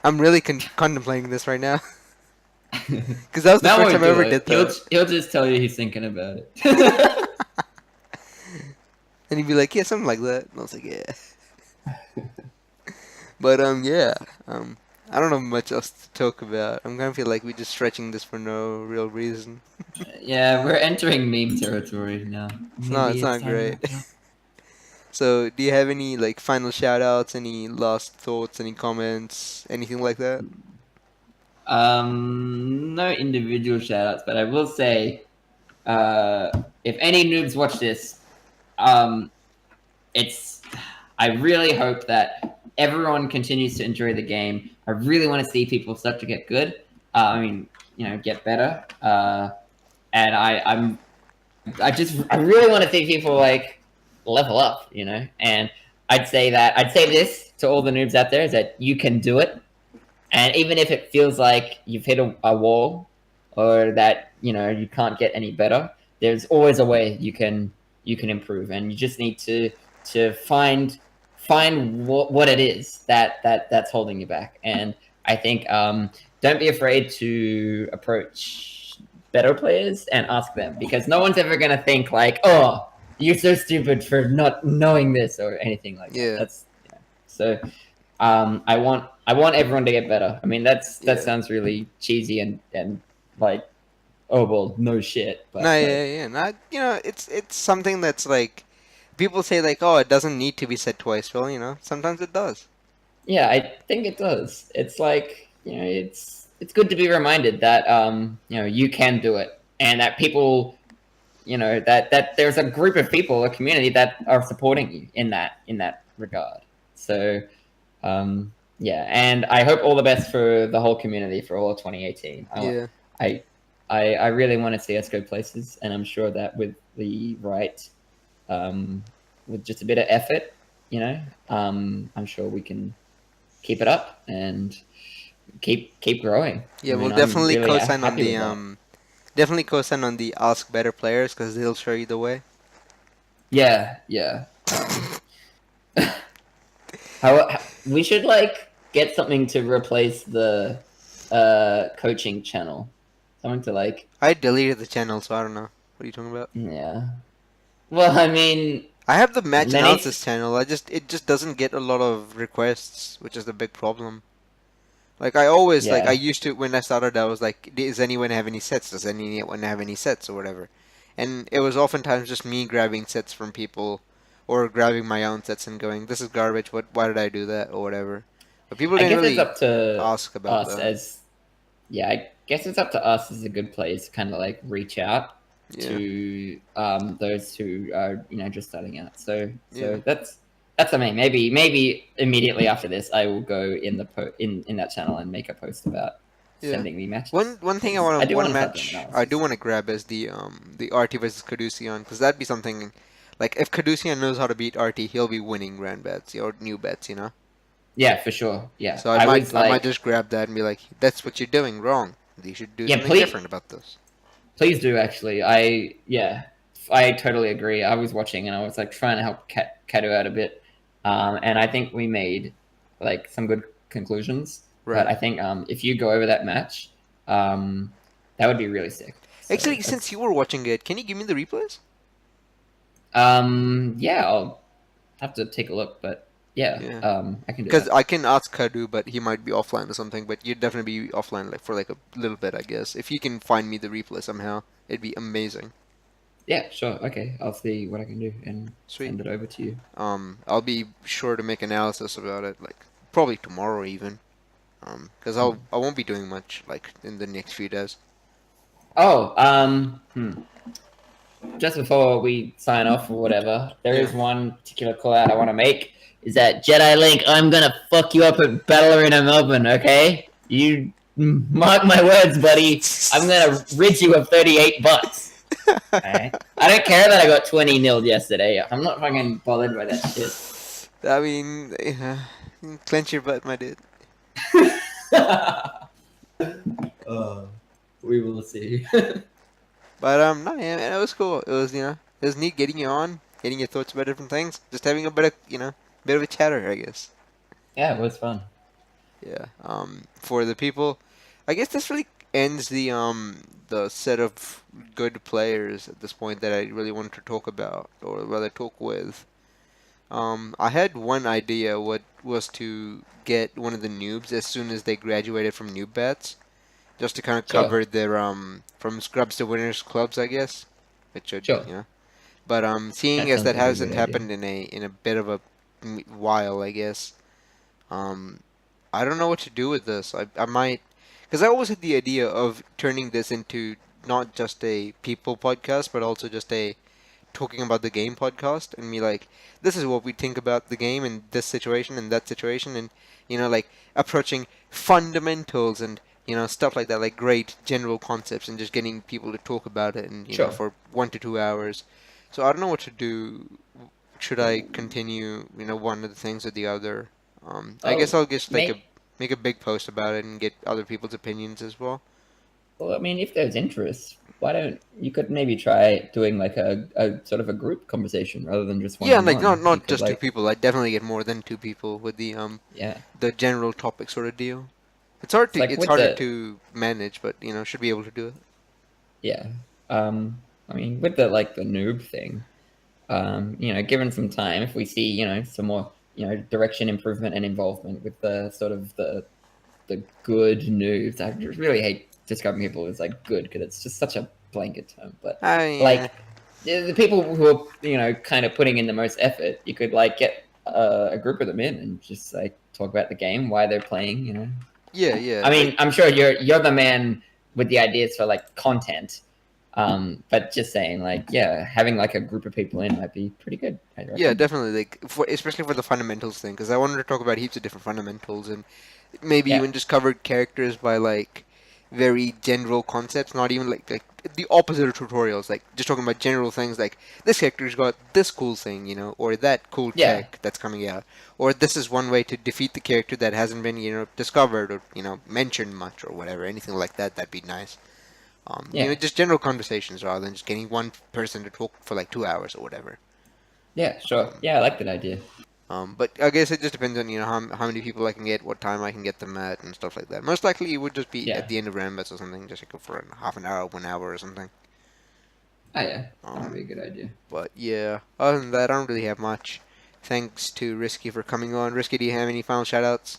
I'm really contemplating this right now. Because that was the Matt first won't time I do ever it. did that. He'll just tell you he's thinking about it. And he'd be like, yeah, something like that. And I was like, yeah. But yeah. I don't know much else to talk about. I'm gonna feel like we're just stretching this for no real reason. Yeah, we're entering meme territory now. It's Maybe it's not time to great. wrap it up. So, do you have any like final shout outs, any last thoughts, any comments, anything like that? No individual shoutouts, but I will say, if any noobs watch this, it's. I really hope that everyone continues to enjoy the game. I really want to see people start to get good. Get better. And I really want to see people like level up, And I'd say this to all the noobs out there is that you can do it. And even if it feels like you've hit a wall or that, you can't get any better, there's always a way you can improve. And you just need to find what it is that's holding you back. And I think don't be afraid to approach better players and ask them, because no one's ever gonna think like, oh, you're so stupid for not knowing this or anything like that. Yeah. That's so. I want everyone to get better. I mean, that Yeah. sounds really cheesy and like, oh well, no shit. But No, like, yeah. Not it's something that's like people say like, oh, it doesn't need to be said twice. Well, sometimes it does. yeah, I think it does. It's like, it's good to be reminded that you can do it, and that people, that there's a group of people, a community that are supporting you in that regard. So, yeah, and I hope all the best for the whole community for all of 2018. Yeah. I really want to see us go places, and I'm sure that with the right, with just a bit of effort, I'm sure we can keep it up and keep growing. Yeah, I mean, we'll I'm definitely really co-sign on happy the with that. definitely co-sign on the ask better players because they'll show you the way. Yeah. How we should like get something to replace the coaching channel. Something to like. I deleted the channel, so I don't know. What are you talking about? Yeah. Well, I mean, I have the match then analysis channel. It just doesn't get a lot of requests, which is the big problem. Like I always I yeah. used to when I started. I was like, does anyone have any sets? Does anyone have any sets or whatever? And it was oftentimes just me grabbing sets from people, or grabbing my own sets and going, "This is garbage. Why did I do that?" or whatever. But people I didn't guess it's really up to ask about us that. as yeah. I guess it's up to us as a good place to kind of like reach out Yeah. to those who are just starting out. So Yeah. that's I mean maybe immediately after this I will go in the in that channel and make a post about Yeah. sending me matches. One thing I 'Cause want do one wanna start doing match I analysis. do want to grab is the RT versus Caduceon, because that'd be something like if Caduceon knows how to beat RT, he'll be winning grand bets or new bets. Yeah, for sure. Yeah, So I was I might like, just grab that and be like, that's what you're doing wrong. You should do yeah, something different about this. please do actually. I totally agree. I was watching and I was like trying to help Kado out a bit, and I think we made like some good conclusions. Right. But I think if you go over that match, that would be really sick. So Actually, since you were watching it, can you give me the replays? yeah, I'll have to take a look, but yeah. I can do Because that. I can ask Kadu, but he might be offline or something. But you'd definitely be offline like for like a little bit, I guess. If you can find me the replay somehow, it'd be amazing. Yeah, sure. Okay, I'll see what I can do and Sweet. send it over to you. I'll be sure to make analysis about it, like probably tomorrow even. Because I won't be doing much like in the next few days. Oh, just before we sign off or whatever, there Yeah. is one particular call out I want to make. Is that Jedi Link? I'm gonna fuck you up at Battle Arena Melbourne. Okay, you mark my words, buddy. I'm gonna rid you of $38. Alright. I don't care that I got 20-0 yesterday. I'm not fucking bothered by that shit. I mean, clench your butt, my dude. We will see. But no, yeah, man, it was cool. It was it was neat getting you on, getting your thoughts about different things, just having a bit of bit of a chatter, I guess. Yeah, it was fun. Yeah. For the people, I guess this really ends the set of good players at this point that I really wanted to talk about, or rather talk with. I had one idea. What was to get one of the noobs as soon as they graduated from noob bats, just to kind of Sure, cover their from scrubs to winners clubs, I guess. It should, sure. But seeing That as sounds that like a hasn't good idea. happened in a bit of a while, I guess. Um, I don't know what to do with this. I might, because I always had the idea of turning this into not just a people podcast, but also just a talking about the game podcast, and me like, this is what we think about the game in this situation and that situation, and like approaching fundamentals and stuff like that, like great general concepts, and just getting people to talk about it, and Sure. for 1 to 2 hours. So I don't know what to do. Should I continue, one of the things or the other? I guess Oh, I'll just like make. make a big post about it and get other people's opinions as well. Well, I mean, if there's interest, why don't you could maybe try doing like a sort of a group conversation rather than just one Yeah, on like not one. You not could just two like, people. I definitely get more than two people with yeah, the general topic sort of deal. it's like It's with harder the to manage, but should be able to do it. yeah. I mean, with the like the noob thing, given some time, if we see some more direction improvement and involvement with the sort of the good noobs. I just really hate describing people as like good because it's just such a blanket term. But Yeah, like the people who are kind of putting in the most effort, you could like get a group of them in and just like talk about the game, why they're playing. yeah, yeah. I Like mean, I'm sure you're the man with the ideas for like content. But just saying, like, yeah, having like a group of people in might be pretty good. I yeah, reckon. definitely. Like especially for the fundamentals thing, because I wanted to talk about heaps of different fundamentals and maybe Yeah, even just covered characters by like very general concepts, not even like the opposite of tutorials, like just talking about general things like this character's got this cool thing, or that cool yeah, tech that's coming out, or this is one way to defeat the character that hasn't been discovered or mentioned much or whatever, anything like that. That'd be nice. yeah, Just general conversations rather than just getting one person to talk for like 2 hours or whatever. yeah. Sure. Um, Yeah, I like that idea. but I guess it just depends on how many people I can get, what time I can get them at, and stuff like that. Most likely it would just be at Yeah. the end of Rambus or something, just like for half an hour, 1 hour or something. Oh yeah, that would Um, be a good idea. but yeah, other than that, I don't really have much. Thanks to Risky for coming on. Risky, do you have any final shoutouts?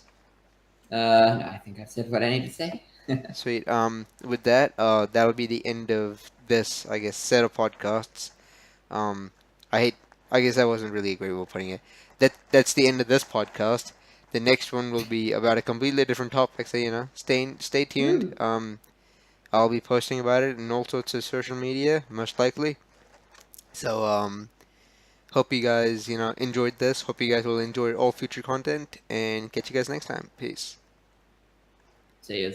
No, I think I've said what I need to say. Sweet. With that, that'll be the end of this, I guess, set of podcasts. Um, I hate. I guess that wasn't really a great way of putting it. That's the end of this podcast. The next one will be about a completely different topic. So stay tuned. Woo. I'll be posting about it in all sorts of social media, most likely. So hope you guys enjoyed this. Hope you guys will enjoy all future content, and catch you guys next time. Peace. See you.